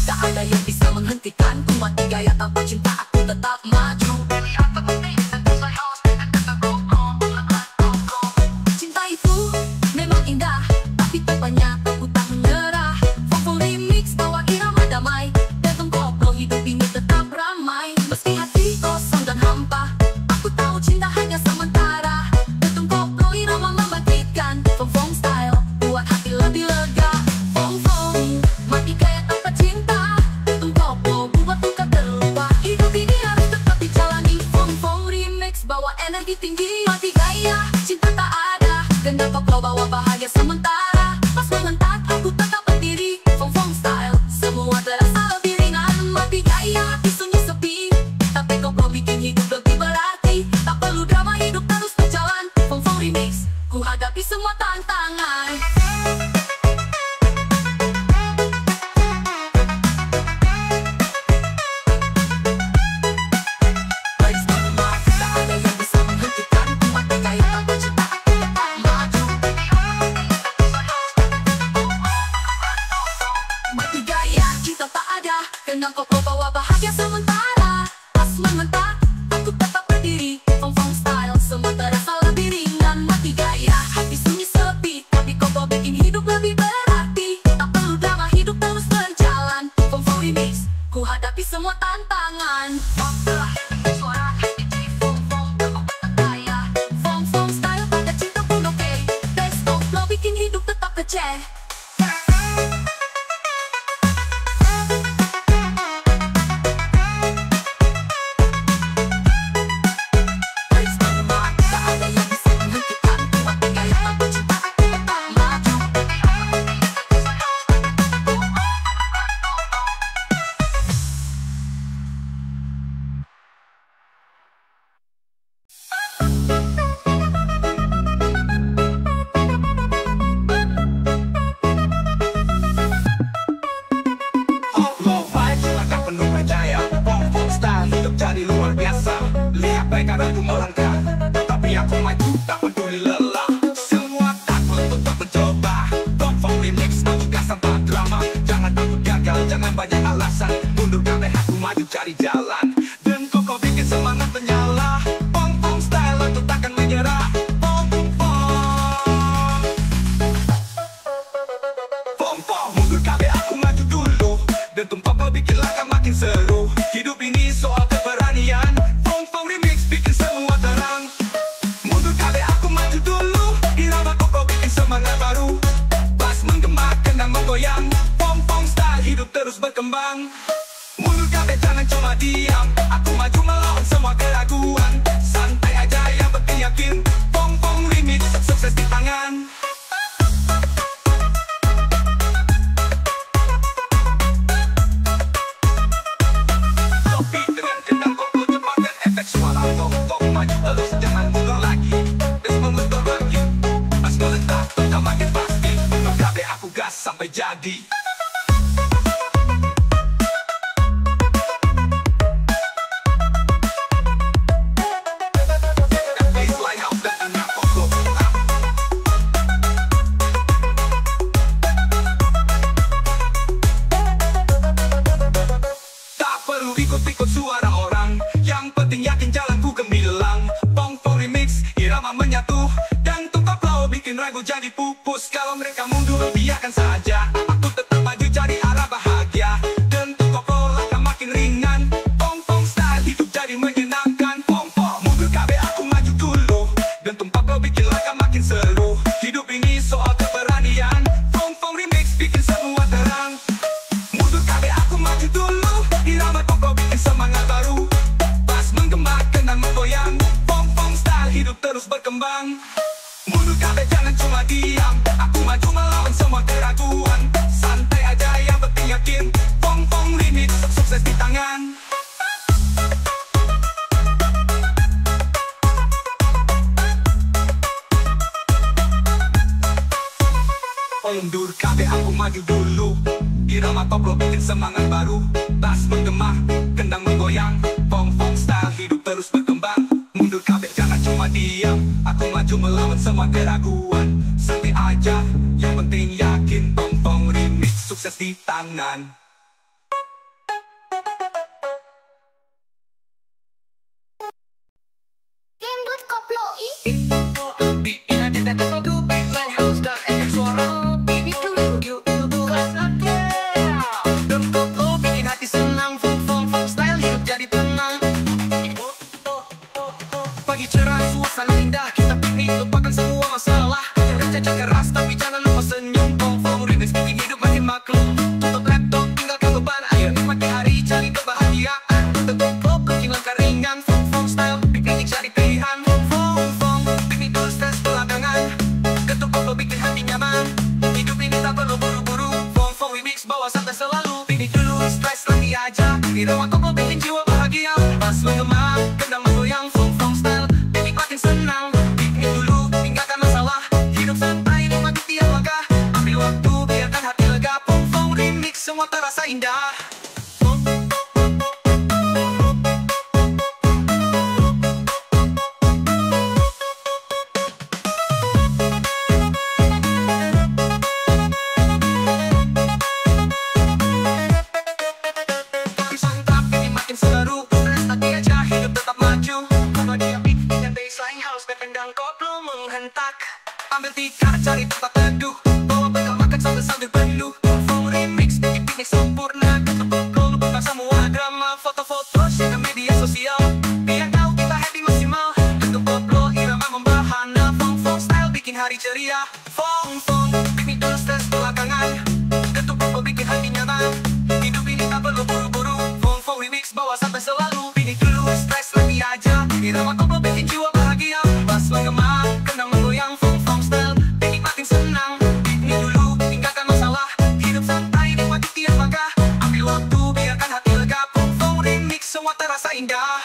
Tak ada yang bisa menghentikan ku, mati gaya tanpa cinta aku tetap maju. Cinta itu memang indah, tapi tepatnya aku tak menyerah. Fong Fong Remix bawa irama damai. Dentum koplo hidup ini tetap ramai. Meski hati kosong dan hampa, aku tahu cinta hanya sementara. Dentum koplo irama membangkitkan. Fong Fong style buat hati lebih lega. Fong Fong mati gaya tanpa cinta. Dentum koplo buat duka terlupa. Hidup ini harus tetap dijalani. Fong Fong Remix bawa energi tinggi. Mati gaya cinta tak ada, gendang koplo bawa bahagia sementara. Pas mengentak aku tetap berdiri. Fong Fong style semua terasa lebih ringan. Mati gaya di sunyi sepi, tapi koplo bikin hidup lebih berarti. Tak perlu drama, hidup terus berjalan. Fong Fong Remix, ku hadapi semua tantangan. Tak ada yang bisa menghentikan ku, mati gaya tanpa cinta aku tetap maju. Mati gaya kita tak ada, gendang koplo bawa bahagia sementara. Pas mengentak aku tetap berdiri. Fong Fong style semua terasa lebih ringan. Mati gaya hati sunyi sepi, tapi koplo bikin hidup lebih berarti. Tak perlu drama, hidup terus berjalan. Fong Fong Remix, ku hadapi semua tantangan. Suara DJ Fong Fong berkompeten gaya. Fong Fong style pada cinta pun oke. Best koplo bikin hidup tetap kece. Tak ada yang bisa menghentikan ku, mati gaya tanpa cinta aku tetap maju. Low vibes, langkah penuh percaya. Fong Fong style hidup jadi luar biasa. Lihat mereka ragu melangkah, tapi aku maju tak peduli lelah. Semua takut untuk mencoba. Fong Fong Remix tugas tanpa drama. Jangan takut gagal, jangan banyak alasan. Mundurkan leher, aku maju cari jalan. Dan kau bikin semangat menyala. Fong Fong style aku takkan menyerah. Fong Fong Fong Fong Fong mundur kabeh aku maju dulu. akan makin seru. Hidup ini soal keberanian. Fong Fong Remix bikin semua terang. Mundur kabeh aku maju dulu. Irama koko bikin semangat baru. Bass menggema, kendang menggoyang. Fong Fong style hidup terus berkembang. Mundur kabeh jangan cuma diam. Aku maju melawan semua keraguan. Santai aja yang penting yakin. Fong Fong Remix sukses di tangan. Kopi dengan kendang koko cepat dan efek suara. Fong Fong maju terus jangan mundur lagi. Terus memutar lagi. Pas meletak kita makin pasti. Mundur kabeh aku gas sampai jadi. Ikut suara orang, yang penting yakin jalanku gemilang. Fong Fong Remix, irama menyatu. Dan tukar flow bikin ragu jadi pupus. Kalau mereka mundur biarkan saja. Aku tetap maju cari arah bahagia. Dan tukar flow langkah makin ringan. Fong Fong style hidup jadi menyenangkan. Fong Fong mundur kabeh aku maju dulu. Dan tukar flow bikin langkah makin seru. Hidup ini soal keberanian. Fong Fong Remix bikin semua terang. Mundur kabeh aku maju dulu. Irama koko bikin semangat baru. Bass menggema, kendang menggoyang. Fong Fong style hidup terus berkembang. Mundur kabeh jangan cuma diam. Aku maju melawan semua keraguan. Santai aja yang penting yakin. Fong Fong Remix sukses di tangan. Mundur kabeh aku maju dulu. Irama koplo bikin semangat baru. Bass menggema, kendang menggoyang. Fong Fong style hidup terus berkembang. Mundur kabeh jangan cuma diam. Aku maju melawan semua keraguan. Santai aja, yang penting yakin. Fong Fong Remix sukses di tangan. Gendut koplo Pagi cerah, suasana indah, kita piknik, lupakan semua masalah. Kerja keras, tapi jangan lupa senyum. Fong Fong Remix bikin hidup makin maklum. Tutup laptop, tinggalkan beban. Ayo nikmati hari, cari kebahagiaan. Tutup klub, kucing langkah ringan. Fong Fong style, piknik cari pilihan. Fong Fong, piknik dulu stres belakangan. Ketuk klub bikin hati nyaman. Hidup ini tak perlu buru-buru. Fong Fong Remix bawa santai selalu. Piknik dulu, stres lagi aja. Irama klub bikin jiwa bahagia. Bass menggema, kendang menggoyang. Fong Fong style makin senang. Piknik dulu, tinggalkan masalah. Hidup santai, nikmati tiap langkah. Ambil waktu, biarkan hati lega. Fong Fong Remix, semua terasa indah. Makin santap, ini makin seru. Stres lagi aja, hidup tetap maju. Kalau dia baseline house, kendang koplo menghentak. Ambil tikar, cari tempat teduh. Bawa bekal makan sambil penuh. Fong Fong Remix, bikin piknik sempurna. Ketuk koplo, lupakan semua drama. Foto-foto, share ke media sosial. Biar tahu kita happy maksimal. Ketuk koplo, irama membahana. Fong Fong style bikin hari ceria. Fong Fong, piknik dulu stres belakangan. Ketuk koplo bikin hati nyaman. Hidup ini tak perlu buru-buru. Fong Fong Remix bawa santai selalu. Piknik dulu, stres lagi aja. Irama koplo bikin jiwa bahagia. Bass menggema, kendang menggoyang. Fong Fong style bikin makin senang. Piknik dulu, tinggalkan masalah. Hidup santai, nikmati tiap langkah. Ambil waktu, biarkan hati lega. Fong Fong Remix, semua terasa indah.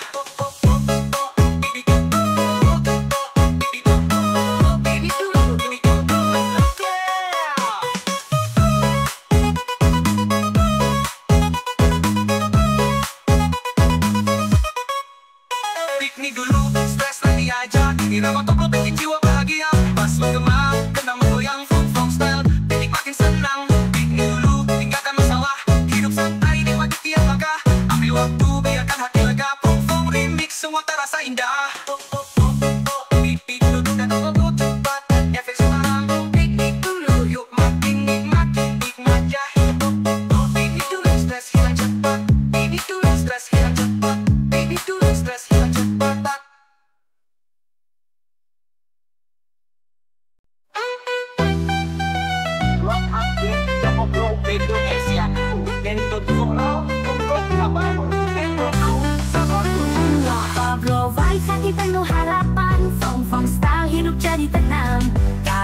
Piknik dulu, stres lagi aja. Irama koplo bikin jiwa bahagia. Bass menggema, kendang menggoyang. Fong Fong style bikin makin senang. Piknik dulu, tinggalkan masalah. Hidup santai, nikmati tiap langkah. Ambil waktu, biarkan hati lega. Fong Fong Remix, semua terasa indah. Piknik dulu dan ngobrol cepat. Efek suara, piknik dulu, yuk makin nikmat. Nikmat ya hidup. Piknik dulu, stres hilang cepat.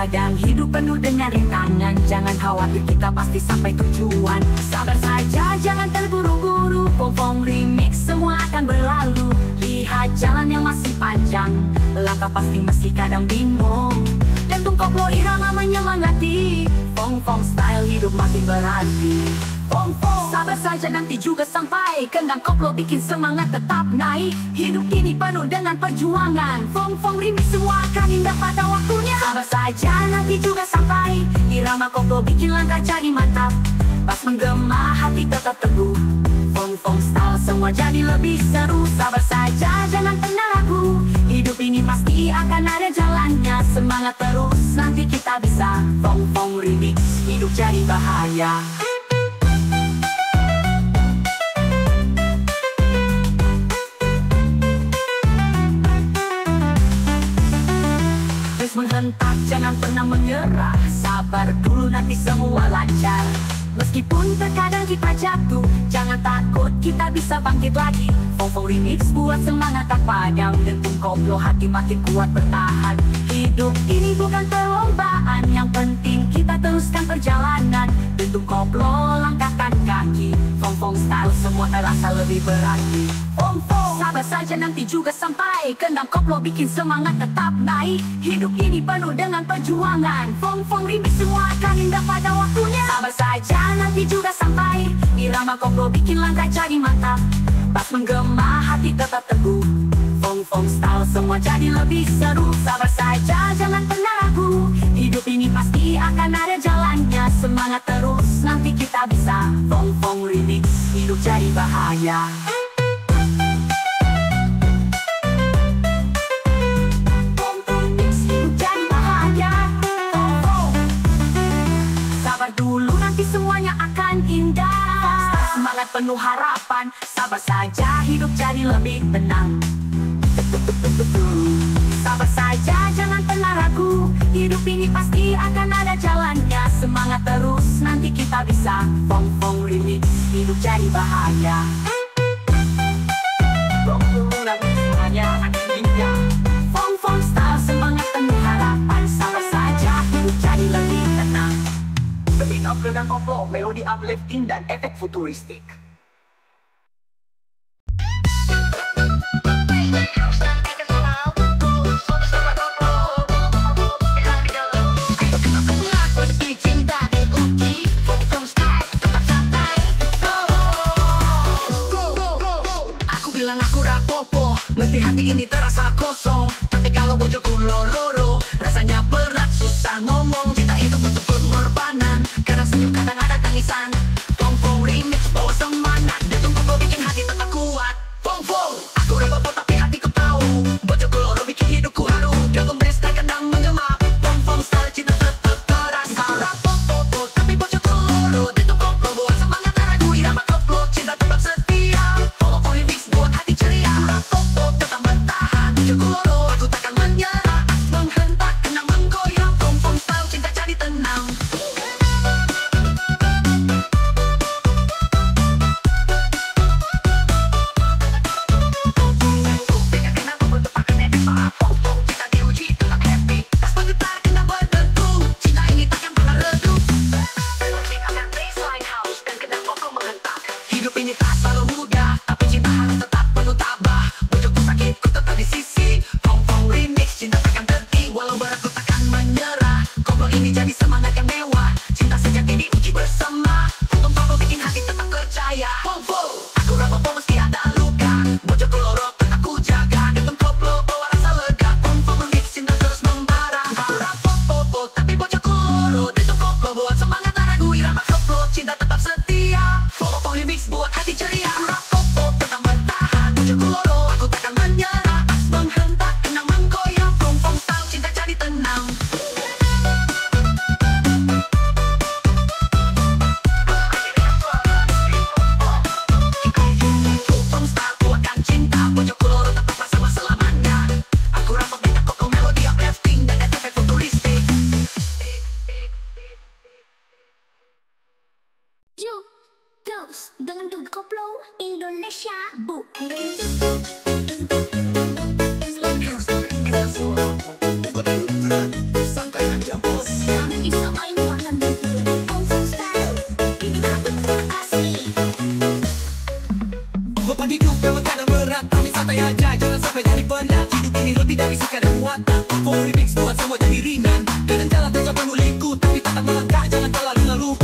Kadang hidup penuh dengan rintangan, jangan khawatir kita pasti sampai tujuan. Sabar saja, jangan terburu-buru, Pom-Pom Remix semua akan berlalu. Lihat jalan yang masih panjang, langkah pasti meski kadang bingung. Dentung koplo irama menyemangati, Pom-Pom style hidup makin berarti. Pom-Pom, sabar saja nanti juga sampai, kendang koplo bikin semangat tetap naik. Hidup ini penuh dengan perjuangan, Pom-Pom Remix semua akan indah pada waktunya. Sabar saja nanti juga sampai, irama koplo bikin langkah jadi mantap. Pas menggema hati tetap teguh, Pom-Pom style semua jadi lebih seru. Sabar saja jangan pernah ragu, hidup ini pasti akan ada jalannya. Semangat terus nanti kita bisa, Pom-Pom Remix hidup jadi bahaya. Terus menghentak jangan pernah menyerah, sabar dulu nanti semua lancar. Meskipun terkadang kita jatuh, jangan takut kita bisa bangkit lagi. Pom-Pom Remix buat semangat tak padam, dentung koplo hati makin kuat bertahan. Hidup ini bukan perlombaan, yang penting kita teruskan perjalanan. Dentung koplo langkahkan kaki, Pom-Pom style semua terasa lebih berarti. Pom-Pom, sabar saja nanti juga sampai, kendang koplo bikin semangat tetap naik. Hidup ini penuh dengan perjuangan, Pom-Pom Remix semua akan indah pada waktunya. Sabar saja nanti juga sampai, irama koplo bikin langkah jadi mantap. Pas menggema hati tetap teguh, Pom-Pom style semua jadi lebih seru. Sabar saja jangan pernah ragu, hidup ini pasti akan ada jalannya. Semangat terus nanti kita bisa, Pom-Pom Remix hidup jadi bahaya. Pom-Pom Remix hidup jadi bahaya. Pom-Pom, sabar dulu nanti semuanya akan indah. Semangat penuh harapan, sabar saja hidup jadi lebih tenang. Sabar saja jangan pernah ragu, hidup ini pasti akan ada jalannya. Semangat terus nanti kita bisa, Pom-Pom Remix hidup jadi bahaya. Pom-Pom style semangat penuh harapan, sabar saja hidup jadi lebih tenang. Beat up dengan koplo, melodi uplifting dan efek futuristik. Aku bilang aku rapopo, meski hati ini terasa kosong. Tapi kalau bojoku lororo, rasanya berat susah ngomong. Cinta itu butuh pengorbanan, kadang senyum kadang ada tangisan. Pom-Pom Remix bawa semangat, dentung koplo bikin hati tetap kuat. Pom-Pom, aku rapopo tapi hatiku tahu, bojoku loro bikin hidupku haru. Dalam best dan kadang menggema, Pom-Pom style cinta tetap terasa. Rapopo tapi bojoku loro, dentung koplo buat semangat tak ragu. Irama koplo cinta tetap setia, Pom-Pom Remix buat hati ceria. Rapopo tetap bertahan, bojoku loro aku takkan menyerah. Menghentak kenang menggoyang, Pom-Pom style cinta jadi tenang. Hidup ini tak selalu mudah, tapi cinta harus tetap penuh tabah. Bojoku sakit, ku tetap di sisi, Pom-Pom Remix cinta takkan terhenti, walau berat ku takkan menyerah. Koplo ini jadi semangat yang mewah, cinta sejati diuji bersama. Untung koplo bikin hati tetap percaya. Pom-Pom, aku rapopo meski ada luka, bojoku loro tetap ku jaga. Dentung koplo bawa rasa lega, Pom-Pom Remix cinta terus membara. Aku rapopo tapi bojoku loro, dentung koplo buat semangat tak ragu. Irama koplo cinta tetap setia, Pom-Pom Remix buat hati ceria. Rapopo tetap bertahan, bojoku loro aku takkan menyerah. Menghentak kenang menggoyang, Pom-Pom style cinta jadi tenang. Pom-Pom style kuatkan cinta, bojoku loro tetap bersama selamanya. Aku rampok dengan koplo melodi uplifting dan efek futuristik. Yuk, terus dengan Dentung Koplo Indonesia, Bu. Santai aja bos. Beban hidup memang kadang berat, tapi santai aja, jangan sampai jadi penat. Hidup ini lebih dari suka dan muatan. Full remix buat semua jadi ringan. Dengan jalan terjauh penuh liku, tapi tetap melangkah, jangan terlalu ngeluh.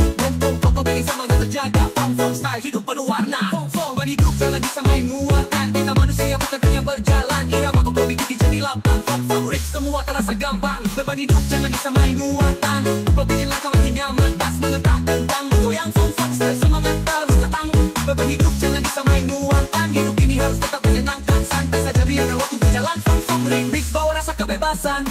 Boom, pokok bikin semangat terjaga. Fong style hidup penuh warna. Beban hidup jangan disamain muatan. Kita manusia bukan hanya berjalan. Irama koplo bikin jadi lapang. Fong remix semua terasa gampang. Beban hidup jangan disamain muatan. Koplo bikin langkah makin nyaman. Tas mengetah tentang goyang fong style semangat terus datang. Beban hidup jangan disamain muatan. Hidup ini harus tetap menyenangkan. Santai saja biar waktu berjalan. Fong remix bawa rasa kebebasan.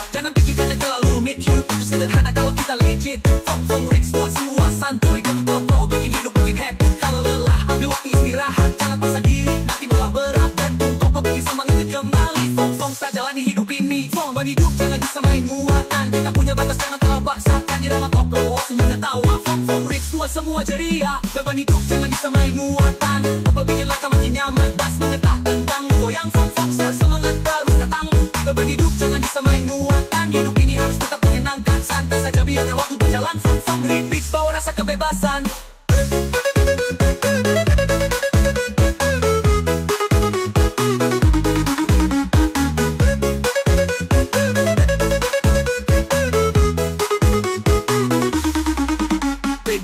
Jangan pikirkan yang terlalu rumit. Hidup itu sederhana kalau kita legit. Fong remix buat semua santuy. Koplo bikin hidup makin happy. Kalau lelah ambil waktu istirahat, jangan paksa diri, nanti malah berat. Dan koplo bikin semangat kembali. Fong style jalani hidup ini. Beban hidup jangan disamain muatan. Kita punya batas jangan terlalu paksakan. Irama koplo semuanya tawa. Fong remix buat semua ceria. Beban hidup jangan disamain muatan. Koplo bikin langkah makin nyaman. Tas mengetah tentang goyang fong style semangat terus datang. Beban hidup jangan disamain muatan. Hidup ini harus tetap menyenangkan. Santai saja biar waktu berjalan. Fong remix bawa rasa kebebasan.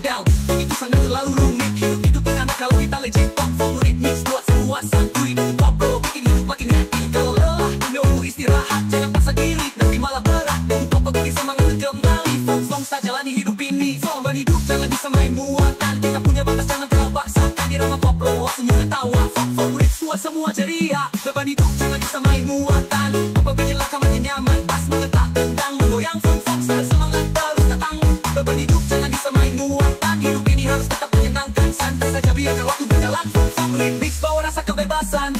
Down, itu sangat terlalu rumit. Hidup itu enak kalau kita legit. Fong remix buat semua santuy. Koplo bikin hidup makin happy. Kalau lelah menunggu istirahat, jangan paksa diri, nanti malah berat. Koplo bikin semangat kembali. Fong style jalani hidup ini. Beban hidup jangan disamain muatan. Kita punya batas jangan terlalu paksakan. Irama koplo semuanya tawa. Fong remix buat semua ceria. Beban hidup jangan disamain muatan. Koplo bikin langkah makin nyaman. Tas mengetah tentang goyang fong style semangat terus datang. Beban hidup jangan disamain muatan. Hidup ini harus tetap menyenangkan. Santai saja biar waktu berjalan. Fong remix bawa rasa kebebasan.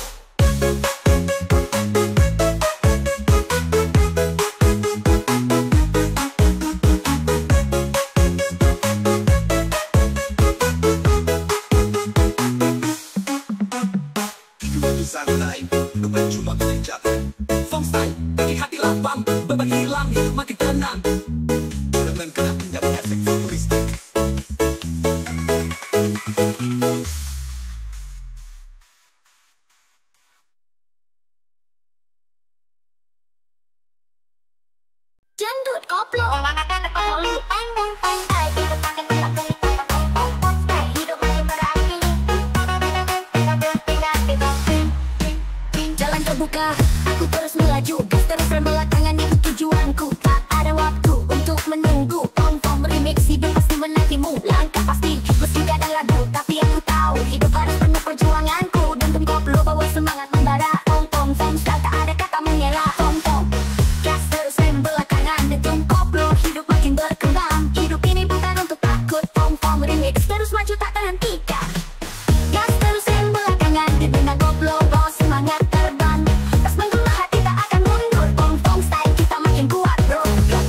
Hidup itu santai, beban cuma kejap. Fong style bikin hati lapang. Beban hilang, hidup makin tenang. Dengan kena pinjam efek futuristik. Dangdut koplo. Jalan terbuka, aku terus melaju. Gas terus belakangan itu tujuanku. Tak ada waktu untuk menunggu. Fong remix hidup pasti menantimu. Langkah pasti meski kadang ragu, tapi aku tahu hidup harus penuh perjuanganku. Dan koplo bawa semangat membara. Fong style tak ada kata mengelak. Fong gas terus rem belakangan. Dan koplo hidup makin berkembang. Hidup ini bukan untuk takut. Fong remix terus maju tak terhentikan. Gas terus rem belakangan. Dengan koplo bawa semangat terbang. Tas menggema hati tak akan mundur. Fong style kita makin kuat bro.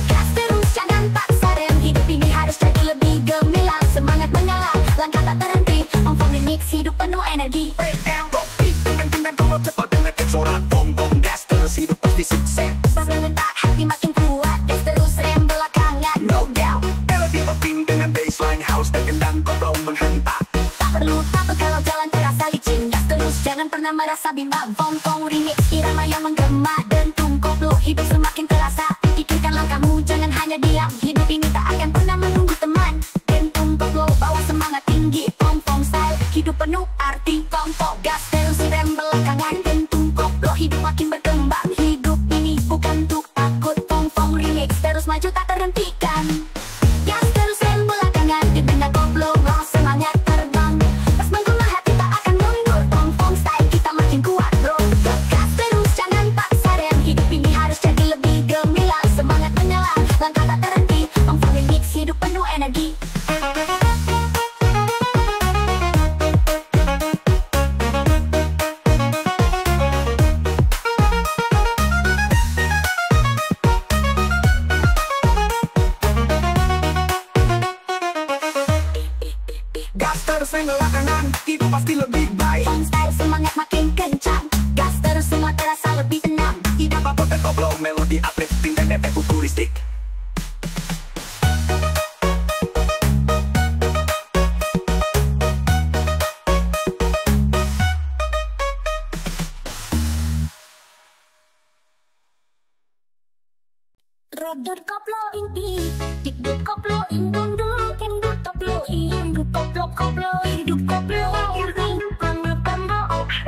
Gas terus jangan paksa rem. Hidup ini harus jadi lebih gemilang. Semangat menyala, langkah tak terhenti. Fong remix hidup penuh energi. Breakdown, rock beat, dengan koplo cepat dengan eksoran. Fong gas terus hidup pasti sukses. Tas mengentak hati makin kuat. Gas terus rem belakangan, no doubt. Melodi peping dengan baseline house dan gendang koplo menghentak. Tak perlu takut kalau jalan terasa licin. Gas terus jangan pernah merasa bimbang. Fong remix irama yang menggema. Dentum koplo hidup semakin terasa. Pikirkan langkahmu jangan hanya diam. Hidup ini tak akan pernah menunggu teman. Dentum koplo bawa semangat tinggi. Fong style hidup penuh arti. Fong gas terus rem belakangan. Dentum koplo hidup makin berkembang. Hidup ini bukan untuk takut. Fong remix terus maju tak terhentikan. Gas terus rem belakangan. Dengan koplo bawa semangat terbang. Tas menggema hati tak akan mundur. Fong style kita makin kuat bro. Gas terus jangan paksa rem. Hidup ini harus jadi lebih gemilang. Semangat menyala, langkah tak terhenti. Fong remix hidup penuh energi. Gas terus belakangan, hidup pasti lebih baik. Fong style semangat makin kencang. melodi uplifting dan efek futuristik. Rodot koplo inti, dikduk koplo indundul, kendut koplo induk koplo koplo hidup koplo hidup pembe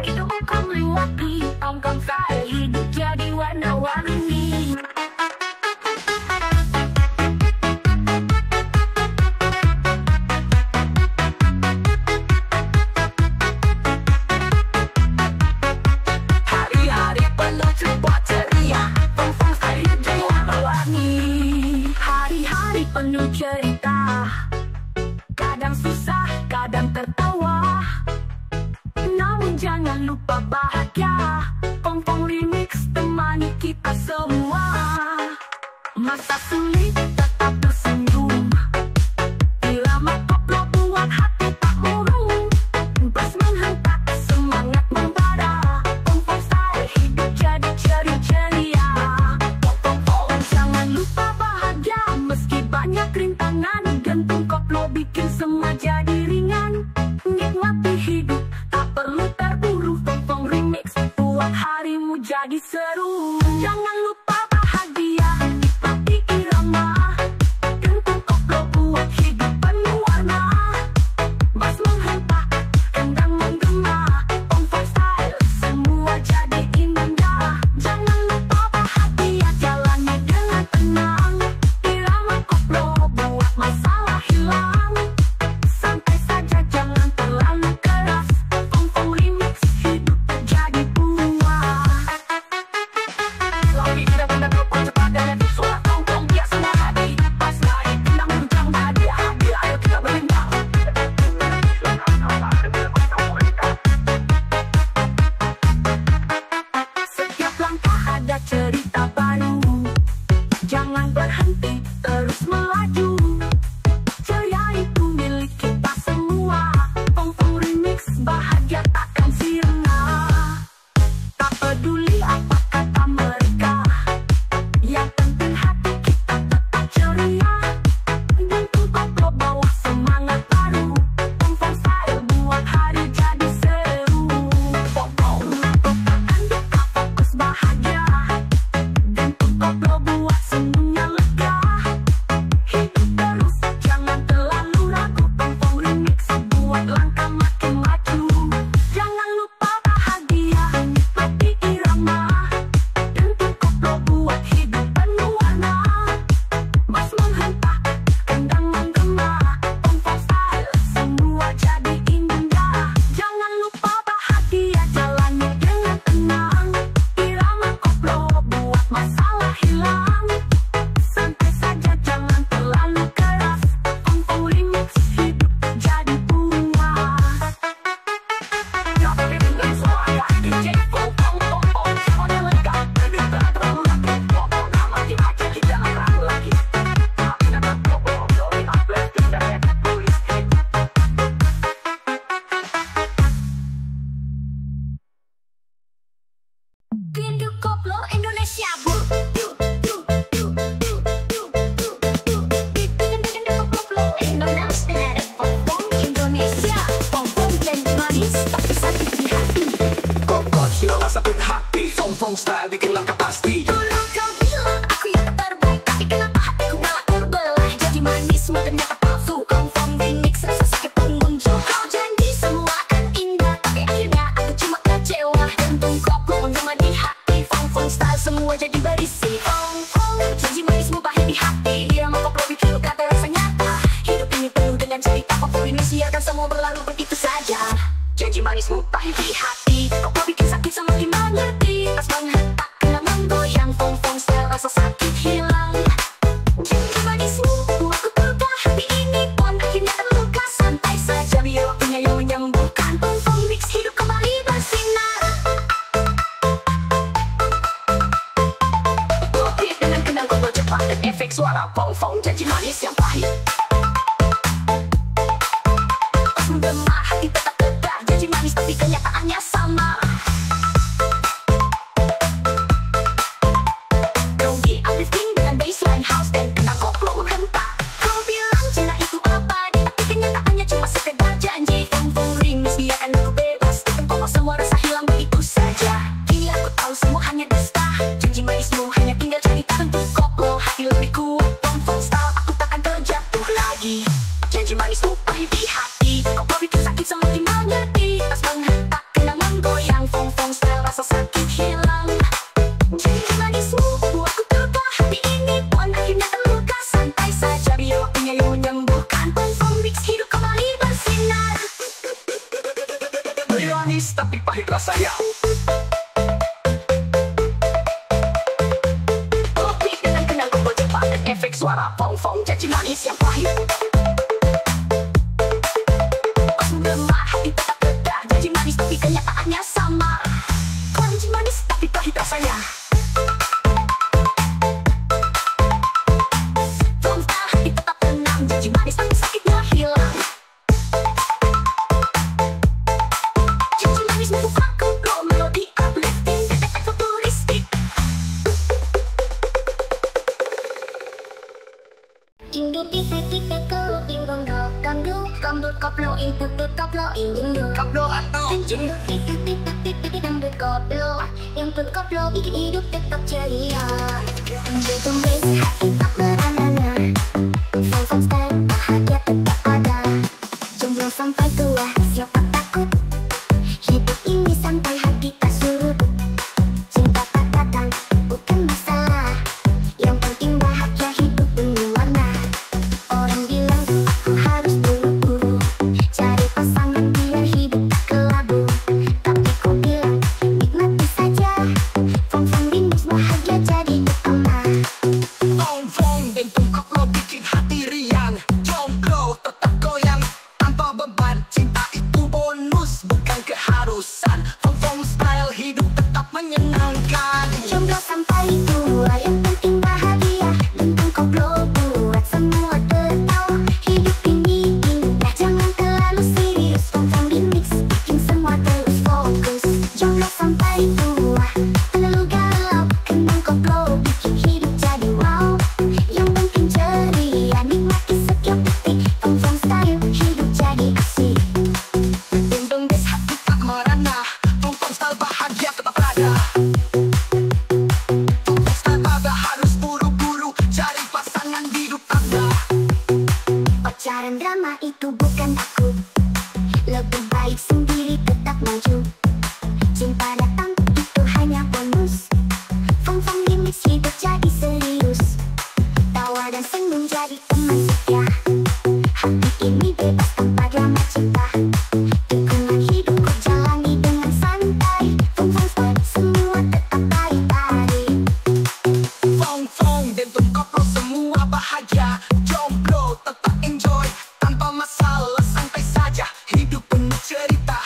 hidup koplo wapi, ongkong saya hidup jadi warna-warni. Hari-hari penuh sebuah ceria, feng-feng saya jadi warna-warni. Hari-hari penuh cerita, kadang susah, kadang tertawa. Namun jangan lupa bahagia, Pong-Pong Remix temani kita semua. Masa sulit tetap tersenyum, irama koplo buat hati tak murung. Bas menghentak semangat membara, Pong-Pong style hidup jadi ceria. Pong-Pong jangan lupa bahagia, meski banyak rintangan. Gantung koplo bikin semua jadi ringan. Nikmati hidup, tak perlu terburu. Pong-Pong Remix buat harimu jadi seru. Jangan lupa bahagia, nikmati irama. Gantung koplo buat hidup penuh warna. Bas menghentak, kendang menggema. Pong-Pong style semua jadi indah. Jangan lupa bahagia, jalani dengan tenang. Irama koplo buat masalah hilang. Santai saja jangan terlalu keras. Pong-Pong Remix hidup jadi puas. Lagi kita benda koplo cepat dan efek suara Pong-Pong biasa hati. Pas naik kendang mengucang hadiah, ayo kita berlindang. Setiap langkah ada cerita baru, jangan berhenti, terus melaju. Ceria itu milik kita semua, Pong-Pong Remix bahagia takkan sirna. Tak peduli apa kata mereka, yang penting hati kita tetap ceria. Gantung koplo bawa semangat baru, Pong-Pong style buat hari jadi seru. Pong-Pong lupakan duka, fokus bahagia. Gantung koplo buat semuanya lega. Hidup terus, jangan terlalu ragu. Pong-Pong Remix buat langkah makin maju. Jangan lupa bahagia, nikmati irama. Gantung koplo buat hidup penuh warna. Bas menghentak, kendang menggema. Pong-Pong style semua jadi indah. Jangan lupa bahagia, jalani dengan tenang. Irama koplo buat masalah hilang. Santai saja jangan terlalu keras. Pong-Pong Remix hidup jadi puas. Tapi dengan suara DJ Pong-Pong semuanya lega. Hidup tak terlalu ragu. Pong-Pong amati aja kita larang lagi. Tapi dengan koplo melodi uplifting dan efek futuristik. Rindu koplo Indonesia bu. Koplo Indonesia, Pong-Pong Indonesia, Pong-Pong janji manis tapi sakit di hati. Kokot hilang sakit hati, Pong-Pong style bikin langkah pasti. Dulu kau bilang aku yang terbaik, tapi kenapa hatiku malah terbelah? Jadi manismu ternyata palsu. Pong-Pong Remix rasa sakit pun muncul. Kau janji semua akan indah, tapi akhirnya aku cuma kecewa. Gantung koplo menggema di hati, Pong-Pong style semua jadi berisi. Pong-Pong janji manismu pahit di hati, irama koplo bikin luka terasa nyata. Hidup ini penuh dengan cerita, Pong-Pong Remix biarkan semua berlalu begitu saja. Janji manismu pahit di hati, koplo bikin sakit semakin mengerti. Pas menghentak kena menggoyang, Pong-Pong style rasa sakit hilang. Janji manismu buatku terluka, hati ini pun akhirnya terluka. Santai saja biar waktunya yang menyembuhkan. Pong-Pong Remix hidup kembali bersinar. Hit dengan kendang koplo cepat dan efek suara Pong-Pong janji manis yang pahit. Pas menggema hati tetap tegar, janji manis tapi kenyataannya sama. itulah saya. Kopi dengan kenal kumpul cepat dan efek suara fong-fong janji manis yang pahit. Pas lemah hati tetap reda, janji manis tapi kenyataannya sama. Janji manis tapi pahit rasanya. Fong-fong hati tetap tenang, janji manis tapi sakitnya hilang. Janji manis membukaku flow melodi uplifting dan efek futuristik. Induk tipe kalau bingung dok dangdut koplo itu koplo induk Kaplo atau Induk tipe dangdut koplo yang pun koplo bikin hidup tetap ceria. Jantung bass hati tak beranana, fun style bahagia tetap ada. Jomblo sampai tua siapa takut, hidup ini sampai hati tak surut. Cinta tak datang bukan masalah, yang penting bahagia hidup penuh warna. Orang bilang aku harus buru-buru cari pasangan biar hidup tak kelabu, tapi ku bilang nikmati saja. Fong-fong remix bahagia jadi utama. Fong-fong dan koplo bikin hati riang. Jomblo tetap goyang tanpa beban. Cinta itu bonus bukan keharusan. Fong-fong style hidup tetap menyenangkan. Jomblo sampai tua yang penting bahagia, tentang koplo buat semua tertawa. Hidup ini indah jangan terlalu serius, Fong-fong remix bikin semua terus fokus. Jomblo sampai tua terlalu galau, tentang koplo bikin hidup jadi wow. Yang penting ceria nikmati setiap detik, Fong-fong style hidup jadi asik. Dendeng des hati tak merana. Fong-fong style bahagia tetap ada. Fong-fong style pada harus buru-buru cari pasangan hidup Anda. Pacaran drama itu bukan aku, lebih baik sendiri tetap maju. Cinta datang itu hanya bonus, Fong-fong remix hidup jadi serius. Tawa dan senyum jadi teman setia, hati ini bebas tanpa drama cinta. Tikungan hidup ku jalani dengan santai, Fong-fong style semua tetap baik-baik. Fong-fong dan koplo semua bahagia. Jomblo tetap enjoy tanpa masalah, santai saja hidup penuh cerita.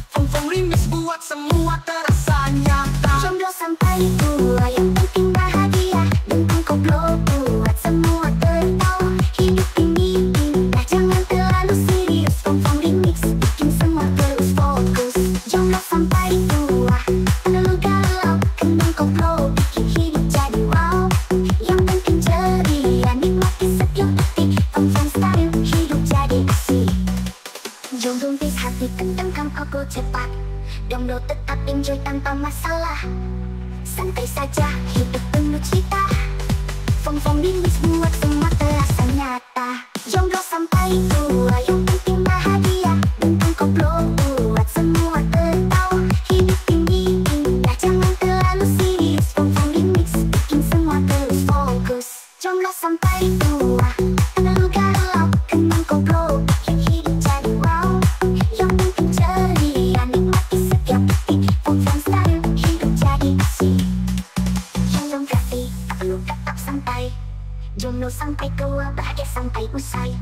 Fong-fong remix buat semua terasa nyata. Jomblo sampai tua yang penting bahagia, tentang koplo buat semua tertawa. Hidup ini indah jangan terlalu serius, Fong-fong remix bikin semua terus fokus. Jomblo sampai tua terlalu galau, tentang koplo bikin hidup jadi wow. Yang penting ceria nikmati setiap detik, Fong-fong style hidup jadi asik. Jomblo bis hati tentang koplo cepat, jomblo tetap enjoy tanpa masalah. Santai saja hidup penuh cerita, Fong-fong remix buat semua terasa nyata. Jomblo sampai tua yang penting bahagia, tentang koplo buat semua tertawa. Hidup ini indah jangan terlalu serius, Fong-fong remix bikin semua terus fokus. Jomblo sampai tua terlalu galau, tentang koplo bikin hidup jadi wow. Yang penting ceria nikmati setiap detik, Fong-fong style hidup jadi asik. Jomblo gratis tak perlu tetap santai, jomblo sampai tua bahagia sampai usai.